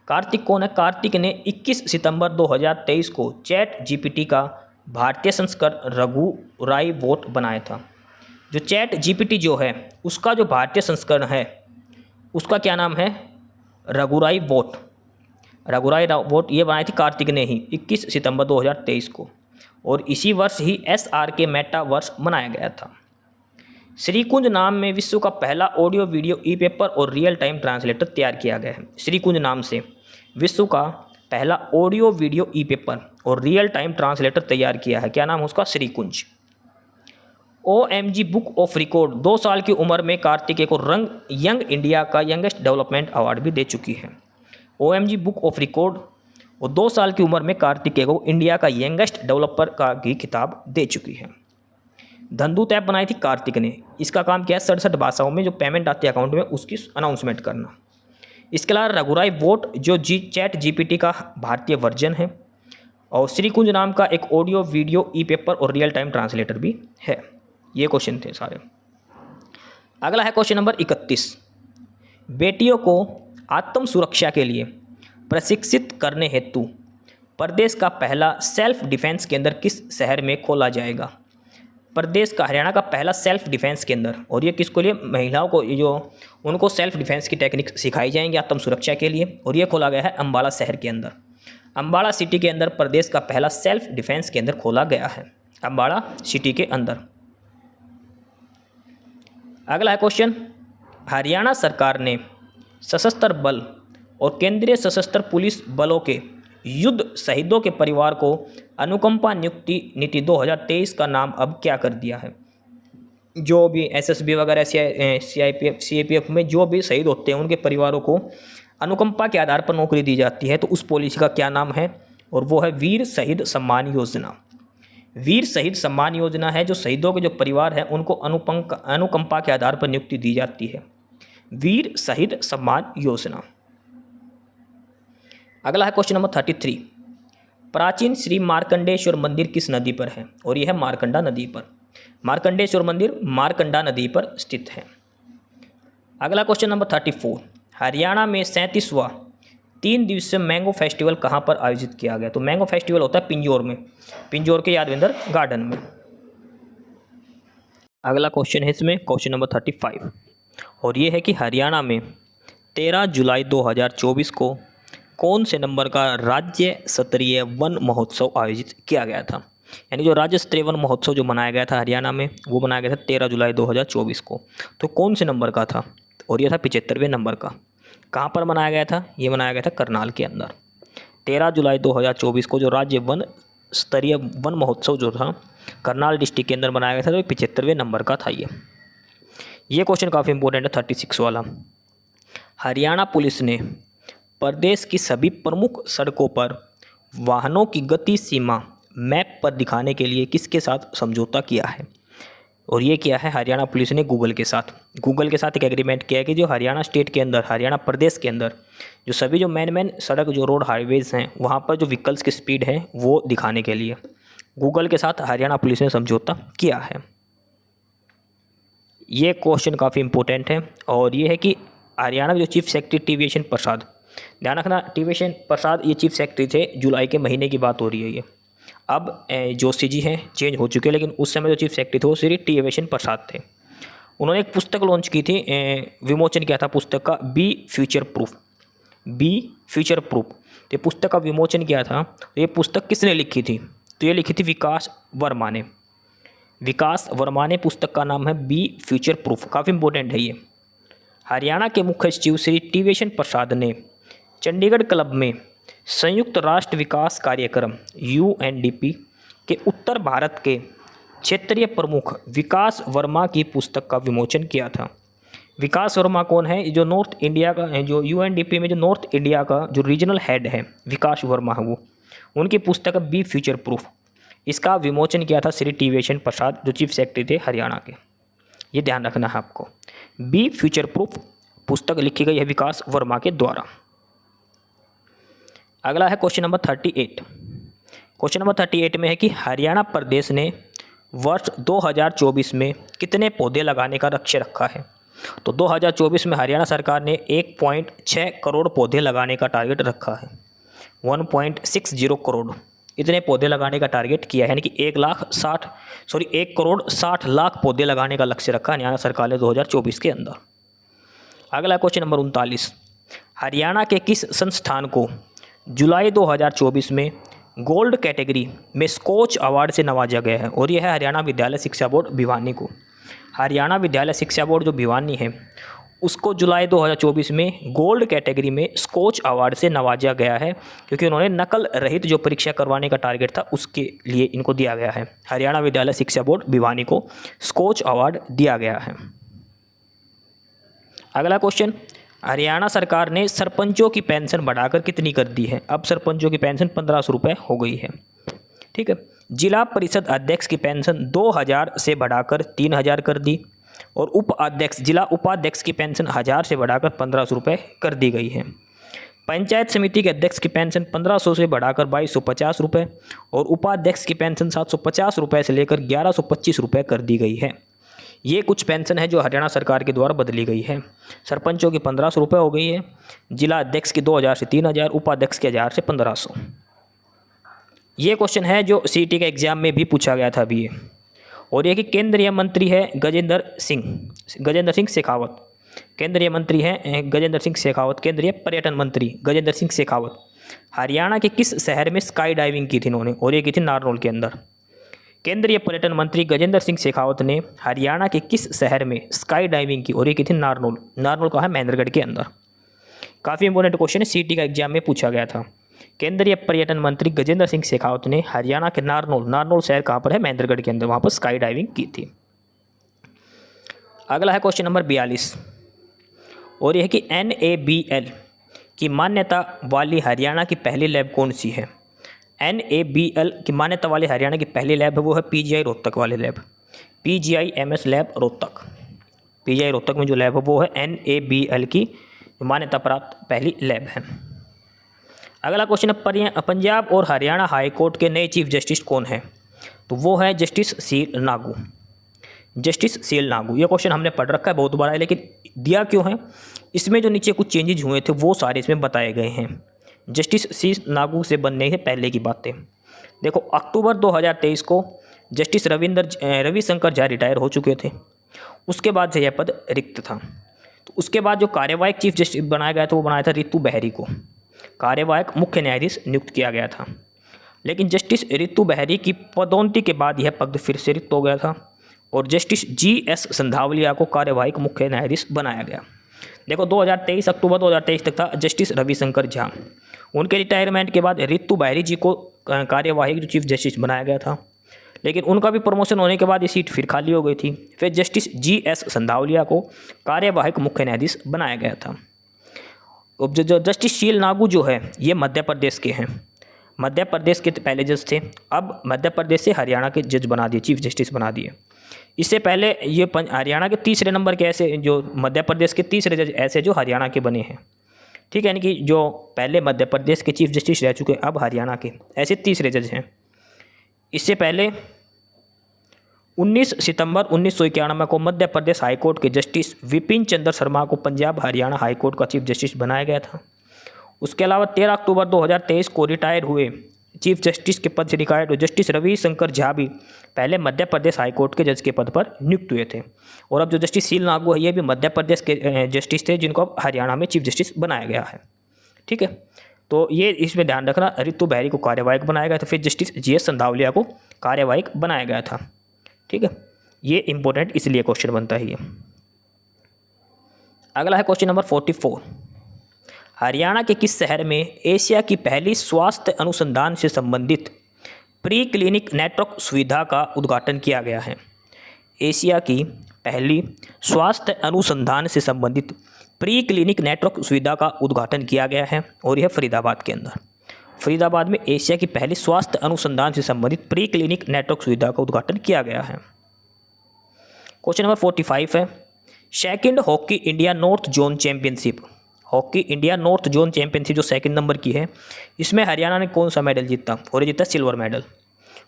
कार्तिक कौन है? कार्तिक ने 21 सितंबर 2023 को चैट जीपीटी का भारतीय संस्करण रघुराई वोट बनाया था। जो चैट जीपीटी जो है उसका जो भारतीय संस्करण है उसका क्या नाम है? रघुराई वोट। रघुराई वोट ये बनाई थी कार्तिक ने ही 21 सितंबर 2023 को। और इसी वर्ष ही SRK मेटावर्स मनाया गया था। श्रीकुंज नाम में विश्व का पहला ऑडियो वीडियो ई पेपर और रियल टाइम ट्रांसलेटर तैयार किया गया है। श्रीकुंज नाम से विश्व का पहला ऑडियो वीडियो ई पेपर और रियल टाइम ट्रांसलेटर तैयार किया है। क्या नाम है उसका? Shrikunj. OMG book of record 2 साल की उम्र में कार्तिकेय को यंग इंडिया का यंगेस्ट डेवलपमेंट अवार्ड भी दे चुकी है। OMG बुक ऑफ रिकॉर्ड और 2 साल की उम्र में कार्तिकेय को इंडिया का यंगेस्ट डेवलपर का की खिताब दे चुकी है। धनदूत ऐप बनाई थी कार्तिक ने। इसका काम क्या है, 67 भाषाओं में जो पेमेंट आती है अकाउंट में उसकी अनाउंसमेंट करना। इसके अलावा रघुराई बोट जो चैट GPT का भारतीय वर्जन है, और श्रीकुंज नाम का एक ऑडियो वीडियो ई-पेपर और रियल टाइम ट्रांसलेटर भी है। ये क्वेश्चन थे सारे। अगला है क्वेश्चन नंबर 31। बेटियों को आत्म सुरक्षा के लिए प्रशिक्षित करने हेतु प्रदेश का पहला सेल्फ डिफेंस केंद्र किस शहर में खोला जाएगा? प्रदेश का हरियाणा का पहला सेल्फ डिफेंस केंद्र, और ये किसको लिए, महिलाओं को, जो उनको सेल्फ डिफेंस की टेक्निक सिखाई जाएंगी आत्म सुरक्षा के लिए, और ये खोला गया है अम्बाला शहर के अंदर। अम्बाला सिटी के अंदर प्रदेश का पहला सेल्फ डिफेंस केंद्र खोला गया है, अम्बाला सिटी के अंदर। अगला है क्वेश्चन, हरियाणा सरकार ने सशस्त्र बल और केंद्रीय सशस्त्र पुलिस बलों के युद्ध शहीदों के परिवार को अनुकंपा नियुक्ति नीति 2023 का नाम अब क्या कर दिया है? जो भी SSB वगैरह CIPF में जो भी शहीद होते हैं उनके परिवारों को अनुकंपा के आधार पर नौकरी दी जाती है, तो उस पॉलिसी का क्या नाम है? और वो है वीर शहीद सम्मान योजना। वीर शहीद सम्मान योजना है, जो शहीदों के जो परिवार हैं उनको अनुकंपा के आधार पर नियुक्ति दी जाती है, वीर शहीद सम्मान योजना। अगला है क्वेश्चन नंबर 33। प्राचीन श्री मार्कंडेश्वर मंदिर किस नदी पर है? और यह है मार्कंडा नदी पर। मार्कंडेश्वर मंदिर मार्कंडा नदी पर स्थित है। अगला क्वेश्चन नंबर 34। हरियाणा में 37वां 3 दिवसीय मैंगो फेस्टिवल कहाँ पर आयोजित किया गया? तो मैंगो फेस्टिवल होता है पिंजौर में, पिंजौर के यादवेंद्र गार्डन में। अगला क्वेश्चन है इसमें क्वेश्चन नंबर 35, और ये है कि हरियाणा में 13 जुलाई 2024 को कौन से नंबर का राज्य स्तरीय वन महोत्सव आयोजित किया गया था? यानी जो राज्य स्तरीय वन महोत्सव जो मनाया गया था हरियाणा में, वो मनाया गया था 13 जुलाई 2024 को। तो कौन से नंबर का था? और यह था 75वें नंबर का। कहाँ पर मनाया गया था? ये मनाया गया था करनाल के अंदर। 13 जुलाई 2024 को जो राज्य वन स्तरीय वन महोत्सव जो था करनाल डिस्ट्रिक्ट के अंदर मनाया गया था, तो 75वें नंबर का था ये क्वेश्चन काफ़ी इंपॉर्टेंट है 36 वाला। हरियाणा पुलिस ने प्रदेश की सभी प्रमुख सड़कों पर वाहनों की गति सीमा मैप पर दिखाने के लिए किसके साथ समझौता किया है? और ये किया है हरियाणा पुलिस ने गूगल के साथ। गूगल के साथ एक एग्रीमेंट किया है कि जो हरियाणा स्टेट के अंदर, हरियाणा प्रदेश के अंदर जो सभी जो मेन सड़क जो रोड हाईवेज हैं वहाँ पर जो व्हीकल्स की स्पीड है वो दिखाने के लिए गूगल के साथ हरियाणा पुलिस ने समझौता किया है। ये क्वेश्चन काफ़ी इंपॉर्टेंट है, और ये है कि हरियाणा के जो चीफ सेक्रेटरी टीवीएशन प्रसाद, ध्यान रखना टीवीएशन प्रसाद ये चीफ सेक्रेटरी थे, जुलाई के महीने की बात हो रही है ये। अब जोशी जी हैं, चेंज हो चुके हैं, लेकिन उस समय जो चीफ सेक्रेटरी थे वो श्री टीवीएशन प्रसाद थे। उन्होंने एक पुस्तक लॉन्च की थी, विमोचन किया था पुस्तक का, बी फ्यूचर प्रूफ। तो ये पुस्तक का विमोचन किया था। तो ये पुस्तक किसने लिखी थी? तो ये लिखी थी विकास वर्मा ने। पुस्तक का नाम है बी फ्यूचर प्रूफ। काफ़ी इंपॉर्टेंट है ये। हरियाणा के मुख्य सचिव श्री टीवीएशन प्रसाद ने चंडीगढ़ क्लब में संयुक्त राष्ट्र विकास कार्यक्रम UNDP के उत्तर भारत के क्षेत्रीय प्रमुख विकास वर्मा की पुस्तक का विमोचन किया था। विकास वर्मा कौन है? जो नॉर्थ इंडिया का, जो UNDP में जो नॉर्थ इंडिया का जो रीजनल हेड है विकास वर्मा है, वो उनकी पुस्तक बी फ्यूचर प्रूफ, इसका विमोचन किया था श्री टीवीएशन प्रसाद जो चीफ सेक्रेटरी थे हरियाणा के। ये ध्यान रखना है आपको। बी फ्यूचर प्रूफ पुस्तक लिखी गई है विकास वर्मा के द्वारा। अगला है क्वेश्चन नंबर 38। क्वेश्चन नंबर 38 में है कि हरियाणा प्रदेश ने वर्ष 2024 में कितने पौधे लगाने का लक्ष्य रखा है? तो 2024 में हरियाणा सरकार ने 1.6 करोड़ पौधे लगाने का टारगेट रखा है। 1.60 करोड़ इतने पौधे लगाने का टारगेट किया है, यानी कि 1 करोड़ 60 लाख पौधे लगाने का लक्ष्य रखा हरियाणा सरकार ने 2024 के अंदर। अगला क्वेश्चन नंबर 39। हरियाणा के किस संस्थान को जुलाई 2024 में गोल्ड कैटेगरी में स्कॉच अवार्ड से नवाजा गया है? और यह है हरियाणा विद्यालय शिक्षा बोर्ड भिवानी को। हरियाणा विद्यालय शिक्षा बोर्ड जो भिवानी है उसको जुलाई 2024 में गोल्ड कैटेगरी में स्कॉच अवार्ड से नवाजा गया है, क्योंकि उन्होंने नकल रहित जो परीक्षा करवाने का टारगेट था उसके लिए इनको दिया गया है। हरियाणा विद्यालय शिक्षा बोर्ड भिवानी को स्कॉच अवार्ड दिया गया है। अगला क्वेश्चन, हरियाणा सरकार ने सरपंचों की पेंशन बढ़ाकर कितनी कर दी है? अब सरपंचों की पेंशन 1500 रुपये हो गई है। ठीक है। जिला परिषद अध्यक्ष की पेंशन 2000 से बढ़ाकर 3000 कर दी, और उपाध्यक्ष जिला उपाध्यक्ष की पेंशन 1000 से बढ़ाकर 1500 रुपये कर दी गई है। पंचायत समिति के अध्यक्ष की पेंशन 1500 से बढ़ाकर 2250 रुपये, और उपाध्यक्ष की पेंशन 750 रुपये से लेकर 1125 रुपये कर दी गई है। ये कुछ पेंशन है जो हरियाणा सरकार के द्वारा बदली गई है। सरपंचों की 1500 रुपये हो गई है, जिला अध्यक्ष की 2000 से 3000, उपाध्यक्ष के 1000 से 1500। ये क्वेश्चन है जो सीईटी के एग्जाम में भी पूछा गया था अभी ये, और ये कि केंद्रीय मंत्री है गजेंद्र सिंह शेखावत। केंद्रीय मंत्री हैं गजेंद्र सिंह शेखावत। केंद्रीय पर्यटन मंत्री गजेंद्र सिंह शेखावत हरियाणा के किस शहर में स्काई डाइविंग की थी इन्होंने? और ये की थी नारनौल के अंदर। केंद्रीय पर्यटन मंत्री गजेंद्र सिंह शेखावत ने हरियाणा के किस शहर में स्काई डाइविंग की? और ये की थी नारनौल। नारनौल कहाँ है? महेंद्रगढ़ के अंदर। काफ़ी इंपॉर्टेंट क्वेश्चन है, सीईटी का एग्जाम में पूछा गया था। केंद्रीय पर्यटन मंत्री गजेंद्र सिंह शेखावत ने हरियाणा के नारनौल शहर कहाँ पर है? महेंद्रगढ़ के अंदर, वहाँ पर स्काई डाइविंग की थी। अगला है क्वेश्चन नंबर 42, और यह है कि NABL की मान्यता वाली हरियाणा की पहली लैब कौन सी है? NABL की मान्यता वाली हरियाणा की पहली लैब है वो है PGI रोहतक वाली lab, PGI MS lab Rohtak. PGI Rohtak में जो लैब है वो है NABL की मान्यता प्राप्त पहली लैब है। अगला क्वेश्चन है पंजाब और हरियाणा हाई कोर्ट के नए चीफ जस्टिस कौन है? तो वो है justice seal Nagu. Justice seal Nagu, ये क्वेश्चन हमने पढ़ रखा है बहुत बार है, लेकिन दिया क्यों है? इसमें जो नीचे कुछ चेंजेज हुए थे वो सारे इसमें बताए गए हैं। जस्टिस सील नागू से बनने से पहले की बातें देखो। अक्टूबर 2023 को जस्टिस रविशंकर झा रिटायर हो चुके थे, उसके बाद से यह पद रिक्त था। तो उसके बाद जो कार्यवाहक चीफ जस्टिस बनाया गया था वो बनाया था रितु बहरी को, कार्यवाहक मुख्य न्यायाधीश नियुक्त किया गया था। लेकिन जस्टिस रितु बहरी की पदोन्नति के बाद यह पद फिर से रिक्त हो गया था, और जस्टिस GS संधावलिया को कार्यवाहक मुख्य न्यायाधीश बनाया गया। देखो 2023 अक्टूबर 2023 तक था जस्टिस रविशंकर झा। उनके रिटायरमेंट के बाद रितु बहरी जी को कार्यवाहक चीफ जस्टिस बनाया गया था, लेकिन उनका भी प्रमोशन होने के बाद ये सीट फिर खाली हो गई थी। फिर जस्टिस GS संधावलिया को कार्यवाहक मुख्य न्यायाधीश बनाया गया था। अब जो जस्टिस शील नागू जो है ये मध्य प्रदेश के हैं, मध्य प्रदेश के पहले जज थे, अब मध्य प्रदेश से हरियाणा के जज बना दिए, चीफ जस्टिस बना दिए। इससे पहले ये हरियाणा के तीसरे नंबर के ऐसे, जो मध्य प्रदेश के तीसरे जज ऐसे जो हरियाणा के बने हैं। ठीक है, यानी कि जो पहले मध्य प्रदेश के चीफ जस्टिस रह चुके अब हरियाणा के ऐसे तीसरे जज हैं। इससे पहले 19 सितंबर 1991 को मध्य प्रदेश हाईकोर्ट के जस्टिस विपिन चंद्र शर्मा को पंजाब हरियाणा हाईकोर्ट का चीफ जस्टिस बनाया गया था। उसके अलावा 13 अक्टूबर 2023 को रिटायर हुए चीफ जस्टिस के पद से रिटायर्ड हुए जस्टिस रविशंकर झा भी पहले मध्य प्रदेश हाईकोर्ट के जज के पद पर नियुक्त हुए थे। और अब जो जस्टिस सील नागू है ये भी मध्य प्रदेश के जस्टिस थे, जिनको अब हरियाणा में चीफ जस्टिस बनाया गया है। ठीक है, तो ये इसमें ध्यान रखना, रितु बहरी को कार्यवाहक बनाया गया था, फिर जस्टिस GS संधावलिया को कार्यवाहक बनाया गया था। ठीक है, ये इंपॉर्टेंट इसलिए क्वेश्चन बनता है ये। अगला है क्वेश्चन नंबर 44, हरियाणा के किस शहर में एशिया की पहली स्वास्थ्य अनुसंधान से संबंधित प्री क्लिनिक नेटवर्क सुविधा का उद्घाटन किया गया है? एशिया की पहली स्वास्थ्य अनुसंधान से संबंधित प्री क्लिनिक नेटवर्क सुविधा का उद्घाटन किया गया है, और यह फरीदाबाद के अंदर, फरीदाबाद में एशिया की पहली स्वास्थ्य अनुसंधान से संबंधित प्री क्लिनिक नेटवर्क सुविधा का उद्घाटन किया गया है। क्वेश्चन नंबर 45 है, second hockey India north zone championship, hockey India north zone championship जो सेकंड नंबर की है, इसमें हरियाणा ने कौन सा मेडल जीता? और ये जीता सिल्वर मेडल।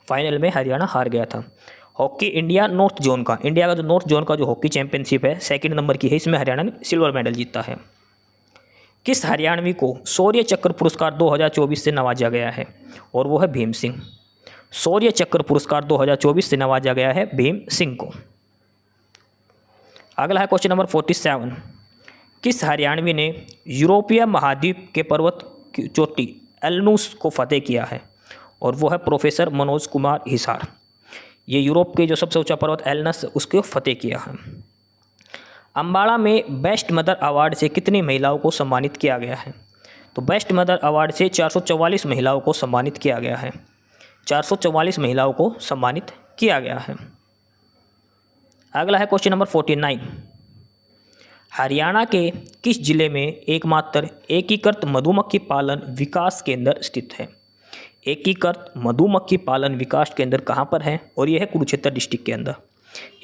फाइनल में हरियाणा हार गया था। हॉकी इंडिया नॉर्थ जोन का, इंडिया का जो नॉर्थ जोन का जो हॉकी चैंपियनशिप है सेकंड नंबर की है, इसमें हरियाणा ने सिल्वर मेडल जीता है। किस हरियाणवी को शौर्य चक्र पुरस्कार 2024 से नवाजा गया है? और वो है भीम सिंह। शौर्य चक्र पुरस्कार 2024 से नवाजा गया है भीम सिंह को। अगला है क्वेश्चन नंबर 47, किस हरियाणवी ने यूरोपीय महाद्वीप के पर्वत की चोटी एल्ब्रूस को फतेह किया है? और वो है प्रोफेसर मनोज कुमार हिसार। ये यूरोप के जो सबसे ऊंचा पर्वत एल्ब्रूस उसको फतेह किया है। अम्बाड़ा में बेस्ट मदर अवार्ड से कितनी महिलाओं को सम्मानित किया गया है? तो बेस्ट मदर अवार्ड से 444 महिलाओं को सम्मानित किया गया है। 444 महिलाओं को सम्मानित किया गया है। अगला है क्वेश्चन नंबर 49। हरियाणा के किस जिले में एकमात्र एकीकृत मधुमक्खी पालन विकास केंद्र स्थित है? एकीकृत मधुमक्खी पालन विकास केंद्र कहाँ पर है? और यह है कुरुक्षेत्र डिस्ट्रिक्ट के अंदर।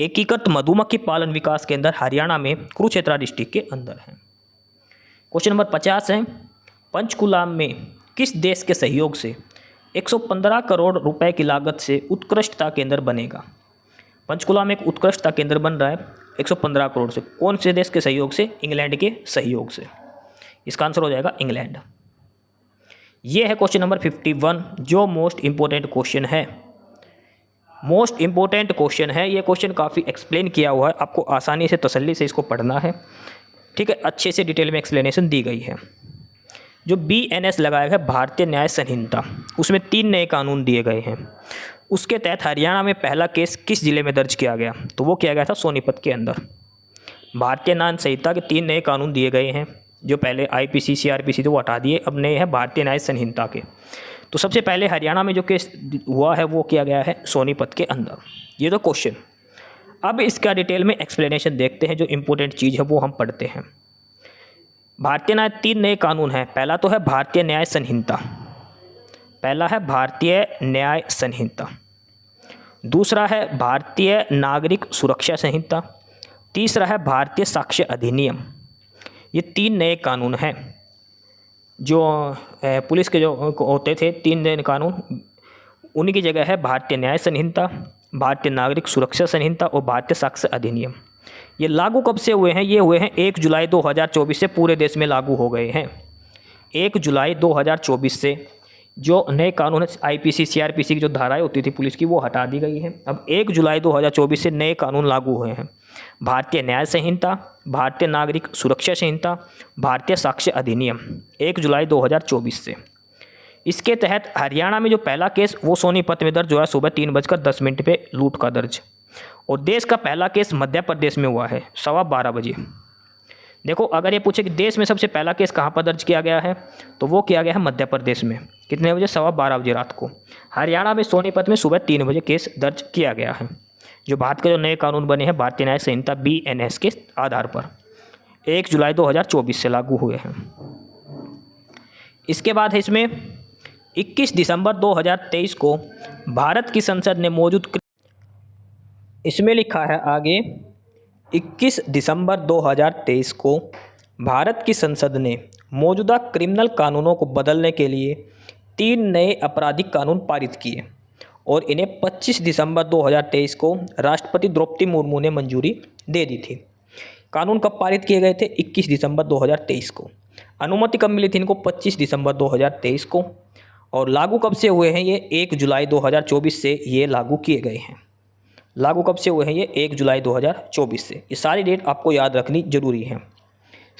एकीकृत मधुमक्खी पालन विकास केंद्र हरियाणा में कुरुक्षेत्र डिस्ट्रिक्ट के अंदर है। क्वेश्चन नंबर 50 है, पंचकुला में किस देश के सहयोग से 115 करोड़ रुपए की लागत से उत्कृष्टता केंद्र बनेगा? पंचकुला में एक उत्कृष्टता केंद्र बन रहा है 115 करोड़ से। कौन से देश के सहयोग से? इंग्लैंड के सहयोग से। इसका आंसर हो जाएगा इंग्लैंड। ये है क्वेश्चन नंबर 51 जो मोस्ट इंपॉर्टेंट क्वेश्चन है। मोस्ट इंपॉर्टेंट क्वेश्चन है। ये क्वेश्चन काफ़ी एक्सप्लेन किया हुआ है, आपको आसानी से तसल्ली से इसको पढ़ना है। ठीक है, अच्छे से डिटेल में एक्सप्लेनेशन दी गई है। जो BNS लगाया है भारतीय न्याय संहिता, उसमें 3 नए कानून दिए गए हैं। उसके तहत हरियाणा में पहला केस किस जिले में दर्ज किया गया? तो वो किया गया था सोनीपत के अंदर। भारतीय न्याय संहिता के 3 नए कानून दिए गए हैं। जो पहले IPC CRPC थे वो हटा दिए, अब नए हैं भारतीय न्याय संहिता के। तो सबसे पहले हरियाणा में जो केस हुआ है वो किया गया है सोनीपत के अंदर। ये तो क्वेश्चन। अब इसका डिटेल में एक्सप्लेनेशन देखते हैं। जो इंपॉर्टेंट चीज़ है वो हम पढ़ते हैं। भारतीय न्याय 3 नए कानून हैं। पहला तो है भारतीय न्याय संहिता। पहला है भारतीय न्याय संहिता। दूसरा है भारतीय नागरिक सुरक्षा संहिता। तीसरा है भारतीय साक्ष्य अधिनियम। ये 3 नए कानून हैं जो पुलिस के जो होते थे 3 नए कानून, उन्हीं की जगह है भारतीय न्याय संहिता, भारतीय नागरिक सुरक्षा संहिता और भारतीय साक्ष्य अधिनियम। ये लागू कब से हुए हैं? ये हुए हैं 1 जुलाई 2024 से पूरे देश में लागू हो गए हैं। 1 जुलाई 2024 से जो नए कानून है IPC CRPC की जो धाराएं होती थी पुलिस की वो हटा दी गई हैं। अब 1 जुलाई 2024 से नए कानून लागू हुए हैं। भारतीय न्याय संहिता, भारतीय नागरिक सुरक्षा संहिता, भारतीय साक्ष्य अधिनियम 1 जुलाई 2024 से। इसके तहत हरियाणा में जो पहला केस वो सोनीपत में दर्ज हुआ है सुबह 3:10 पे लूट का दर्ज। और देश का पहला केस मध्य प्रदेश में हुआ है 12:15 बजे। देखो, अगर ये पूछे कि देश में सबसे पहला केस कहाँ पर दर्ज किया गया है तो वो किया गया है मध्य प्रदेश में। कितने बजे? 12:15 बजे रात को। हरियाणा में सोनीपत में सुबह 3 बजे केस दर्ज किया गया है। जो भारत के जो नए कानून बने हैं भारतीय न्याय संहिता BNS के आधार पर 1 जुलाई 2024 से लागू हुए हैं। इसके बाद है इसमें 21 दिसंबर 2023 को भारत की संसद ने इसमें लिखा है आगे 21 दिसंबर 2023 को भारत की संसद ने मौजूदा क्रिमिनल कानूनों को बदलने के लिए 3 नए आपराधिक कानून पारित किए और इन्हें 25 दिसंबर 2023 को राष्ट्रपति द्रौपदी मुर्मू ने मंजूरी दे दी थी। कानून कब पारित किए गए थे? 21 दिसंबर 2023 को। अनुमति कब मिली थी इनको? 25 दिसंबर 2023 को। और लागू कब से हुए हैं ये? 1 जुलाई 2024 से ये लागू किए गए हैं। लागू कब से हुए हैं ये? 1 जुलाई 2024 से। ये सारी डेट आपको याद रखनी जरूरी है।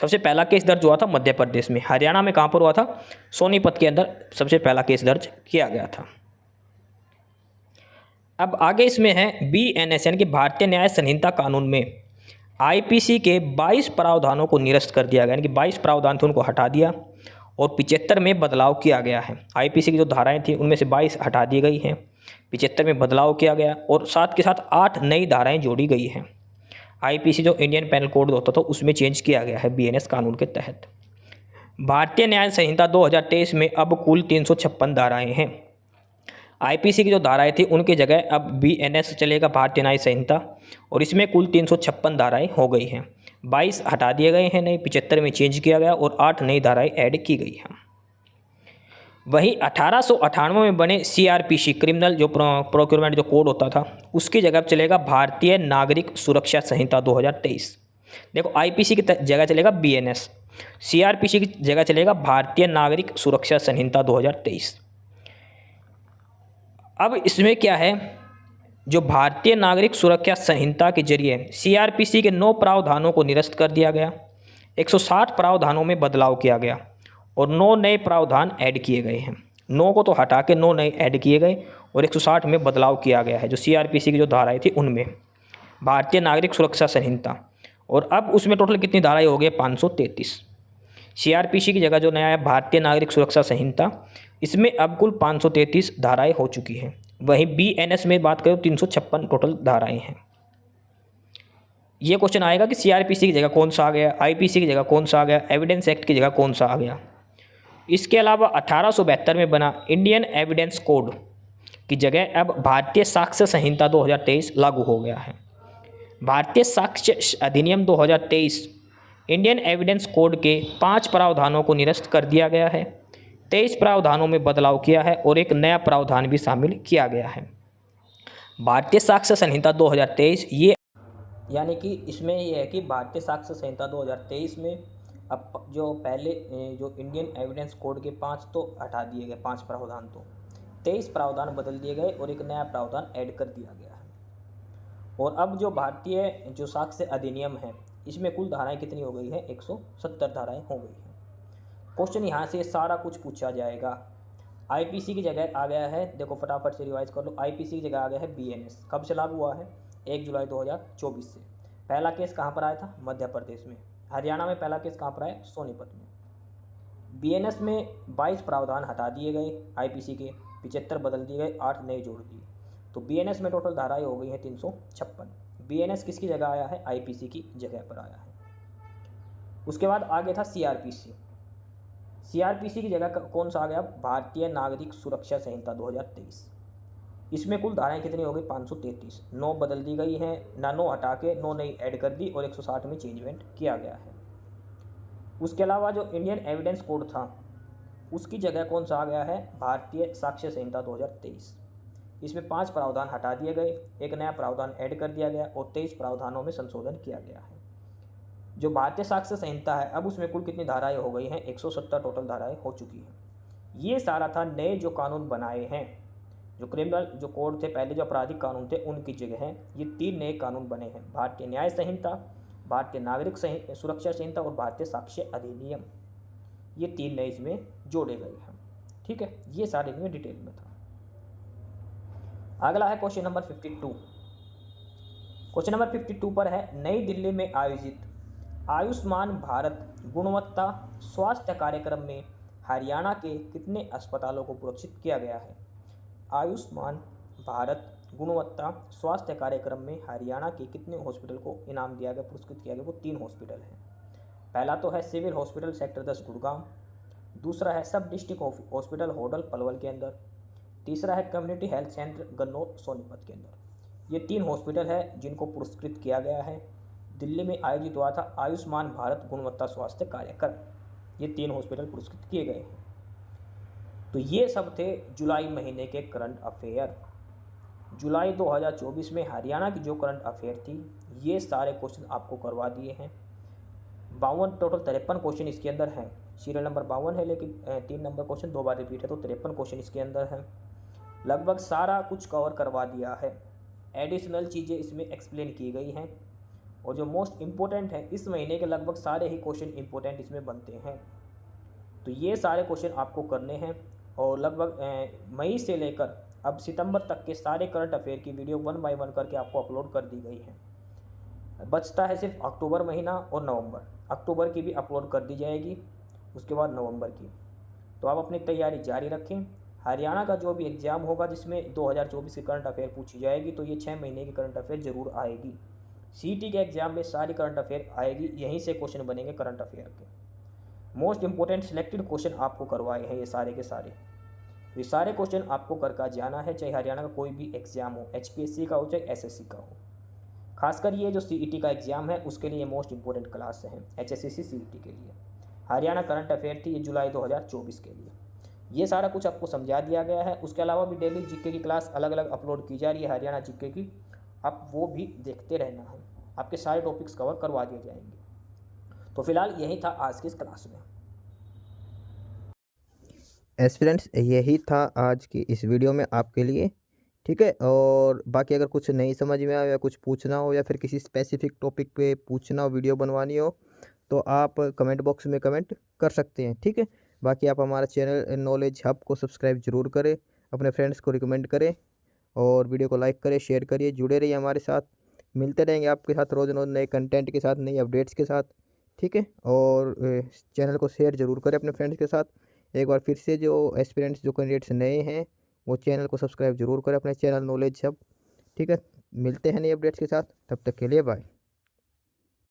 सबसे पहला केस दर्ज हुआ था मध्य प्रदेश में। हरियाणा में कहाँ पर हुआ था? सोनीपत के अंदर सबसे पहला केस दर्ज किया गया था। अब आगे इसमें है BNS यानी कि भारतीय न्याय संहिता कानून में IPC के 22 प्रावधानों को निरस्त कर दिया गया, यानी कि 22 प्रावधान थे उनको हटा दिया और 75 में बदलाव किया गया है। IPC की जो धाराएं थी उनमें से 22 हटा दी गई हैं, 75 में बदलाव किया गया और साथ के साथ 8 नई धाराएं जोड़ी गई हैं। IPC जो इंडियन पेनल कोड होता था उसमें चेंज किया गया है BNS कानून के तहत। भारतीय न्याय संहिता 2023 में अब कुल 356 धाराएँ हैं। IPC की जो धाराएं थी उनकी जगह अब BNS चलेगा, भारतीय न्याय संहिता, और इसमें कुल 356 धाराएं हो गई हैं। 22 हटा दिए गए हैं नई, 75 में चेंज किया गया और 8 नई धाराएं ऐड की गई हैं। वहीं 1898 में बने CRPC क्रिमिनल जो प्रोक्योरमेंट जो कोड होता था उसकी जगह चलेगा भारतीय नागरिक सुरक्षा संहिता 2023। देखो, IPC की जगह चलेगा BNS, CRPC की जगह चलेगा भारतीय नागरिक सुरक्षा संहिता 2023। अब इसमें क्या है, जो भारतीय नागरिक सुरक्षा संहिता के जरिए CRPC के 9 प्रावधानों को निरस्त कर दिया गया, 160 प्रावधानों में बदलाव किया गया और 9 नए प्रावधान ऐड किए गए हैं। 9 को तो हटा के 9 नए ऐड किए गए और 160 में बदलाव किया गया है जो CRPC की जो धाराएं थी उनमें। भारतीय नागरिक सुरक्षा संहिता और अब उसमें टोटल कितनी धाराएं हो गई? 533। सीआरपीसी की जगह जो नया है भारतीय नागरिक सुरक्षा संहिता, इसमें अब कुल 533 धाराएं हो चुकी हैं। वहीं बीएनएस में बात करें तो 356 टोटल धाराएं हैं। ये क्वेश्चन आएगा कि सीआरपीसी की जगह कौन सा आ गया, आईपीसी की जगह कौन सा आ गया, एविडेंस एक्ट की जगह कौन सा आ गया। इसके अलावा 1872 में बना इंडियन एविडेंस कोड की जगह अब भारतीय साक्ष्य संहिता 2023 लागू हो गया है। भारतीय साक्ष्य अधिनियम 2023 इंडियन एविडेंस कोड के 5 प्रावधानों को निरस्त कर दिया गया है। 23 प्रावधानों में बदलाव किया है और एक नया प्रावधान भी शामिल किया गया है। भारतीय साक्ष्य संहिता 2023 ये यानी कि इसमें यह है कि भारतीय साक्ष्य संहिता 2023 में अब जो पहले जो इंडियन एविडेंस कोड के 5 तो हटा दिए गए, 5 प्रावधान, तो 23 प्रावधान बदल दिए गए और एक नया प्रावधान ऐड कर दिया गया है। और अब जो भारतीय जो साक्ष्य अधिनियम है इसमें कुल धाराएं कितनी हो गई है? 170 धाराएं हो गई हैं। क्वेश्चन यहाँ से सारा कुछ पूछा जाएगा। आईपीसी की जगह आ गया है, देखो फटाफट से रिवाइज कर लो, आईपीसी की जगह आ गया है बीएनएस। कब से लागू हुआ है? 1 जुलाई 2024 से। पहला केस कहाँ पर आया था? मध्य प्रदेश में। हरियाणा में पहला केस कहाँ पर आया? सोनीपत में। बीएनएस में 22 प्रावधान हटा दिए गए, आईपीसी के 75 बदल दिए गए, 8 नए जोड़ दिए, तो बीएनएस में टोटल धाराएं हो गई हैं 356। बीएनएस किसकी जगह आया है? आईपीसी की जगह पर आया है। उसके बाद आगे था सीआरपीसी। सीआरपीसी की जगह कौन सा आ गया? भारतीय नागरिक सुरक्षा संहिता 2023। इसमें कुल धाराएं कितनी हो गई? 533। 9 बदल दी गई हैं, 9 हटा के 9 नई ऐड कर दी और 160 में चेंजमेंट किया गया है। उसके अलावा जो इंडियन एविडेंस कोड था उसकी जगह कौन सा आ गया है? भारतीय साक्ष्य संहिता 2023। इसमें 5 प्रावधान हटा दिए गए, एक नया प्रावधान ऐड कर दिया गया और 23 प्रावधानों में संशोधन किया गया है। जो भारतीय साक्ष्य संहिता है अब उसमें कुल कितनी धाराएं हो गई हैं? 170 टोटल धाराएं हो चुकी हैं। ये सारा था नए जो कानून बनाए हैं, जो क्रिमिनल जो कोड थे पहले, जो आपराधिक कानून थे उनकी जगह ये 3 नए कानून बने हैं। भारतीय न्याय संहिता, भारतीय नागरिक सुरक्षा संहिता और भारतीय साक्ष्य अधिनियम, ये 3 नए इसमें जोड़े गए हैं। ठीक है, ये सारे इनमें डिटेल में था। अगला है क्वेश्चन नंबर 52। क्वेश्चन नंबर 52 पर है, नई दिल्ली में आयोजित आयुष्मान भारत गुणवत्ता स्वास्थ्य कार्यक्रम में हरियाणा के कितने अस्पतालों को पुरस्कृत किया गया है? आयुष्मान भारत गुणवत्ता स्वास्थ्य कार्यक्रम में हरियाणा के कितने हॉस्पिटल को इनाम दिया गया, पुरस्कृत किया गया? वो 3 हॉस्पिटल हैं। पहला तो है सिविल हॉस्पिटल सेक्टर 10 गुड़गांव, दूसरा है सब डिस्ट्रिक्ट हॉस्पिटल होडल पलवल के अंदर, तीसरा है community health centre Gannaur Sonipat के अंदर। ये 3 हॉस्पिटल है जिनको पुरस्कृत किया गया है। दिल्ली में आयोजित हुआ था आयुष्मान भारत गुणवत्ता स्वास्थ्य कार्यक्रम, ये 3 हॉस्पिटल पुरस्कृत किए गए हैं। तो ये सब थे जुलाई महीने के करंट अफेयर। जुलाई 2024 में हरियाणा की जो करंट अफेयर थी ये सारे क्वेश्चन आपको करवा दिए हैं। 52 टोटल 53 क्वेश्चन इसके अंदर हैं। सीरियल नंबर 52 है, लेकिन 3 नंबर क्वेश्चन 2 बार रिपीट है, तो 53 क्वेश्चन इसके अंदर हैं। लगभग सारा कुछ कवर करवा दिया है। एडिशनल चीज़ें इसमें एक्सप्लेन की गई हैं और जो मोस्ट इम्पोर्टेंट है इस महीने के लगभग सारे ही क्वेश्चन इम्पोर्टेंट इसमें बनते हैं। तो ये सारे क्वेश्चन आपको करने हैं और लगभग मई से लेकर अब सितंबर तक के सारे करंट अफेयर की वीडियो 1 बाय 1 करके आपको अपलोड कर दी गई है। बचता है सिर्फ अक्टूबर महीना और नवंबर। अक्टूबर की भी अपलोड कर दी जाएगी, उसके बाद नवंबर की। तो आप अपनी तैयारी जारी रखें। हरियाणा का जो भी एग्ज़ाम होगा जिसमें 2024 की करंट अफेयर पूछी जाएगी तो ये 6 महीने की करंट अफेयर ज़रूर आएगी। सीटी के एग्ज़ाम में सारी करंट अफेयर आएगी, यहीं से क्वेश्चन बनेंगे करंट अफेयर के। मोस्ट इंपॉर्टेंट सिलेक्टेड क्वेश्चन आपको करवाए हैं ये सारे के सारे। ये सारे क्वेश्चन आपको करके जाना है, चाहे हरियाणा का कोई भी एग्ज़ाम हो, HPSC का हो चाहे SSC का हो। खासकर ये जो CET का एग्ज़ाम है उसके लिए मोस्ट इंपॉर्टेंट क्लास है, HSCC CET के लिए। हरियाणा करंट अफेयर थी ये जुलाई 2024 के लिए। ये सारा कुछ आपको समझा दिया गया है। उसके अलावा भी डेली जीके की क्लास अलग अलग अपलोड की जा रही है हरियाणा जीके की, आप वो भी देखते रहना है, आपके सारे टॉपिक्स कवर करवा दिए जाएंगे। तो फिलहाल यही था आज की इस क्लास में। एस्पिरेंट्स यही था आज की इस वीडियो में आपके लिए, ठीक है। और बाकी अगर कुछ नहीं समझ में आया या कुछ पूछना हो या फिर किसी स्पेसिफिक टॉपिक पे पूछना हो, वीडियो बनवानी हो, तो आप कमेंट बॉक्स में कमेंट कर सकते हैं, ठीक है। बाकी आप हमारा चैनल नॉलेज हब को सब्सक्राइब जरूर करें, अपने फ्रेंड्स को रिकमेंड करें और वीडियो को लाइक करें, शेयर करिए, जुड़े रहिए हमारे साथ। मिलते रहेंगे आपके साथ रोज़ रोज़ नए कंटेंट के साथ, नई अपडेट्स के साथ, ठीक है। और चैनल को शेयर ज़रूर करें अपने फ्रेंड्स के साथ। एक बार फिर से जो एस्पिरेंट्स जो कैंडिडेट्स नए हैं वो चैनल को सब्सक्राइब ज़रूर करें अपने चैनल नॉलेज हब, ठीक है। मिलते हैं नई अपडेट्स के साथ, तब तक के लिए बाय।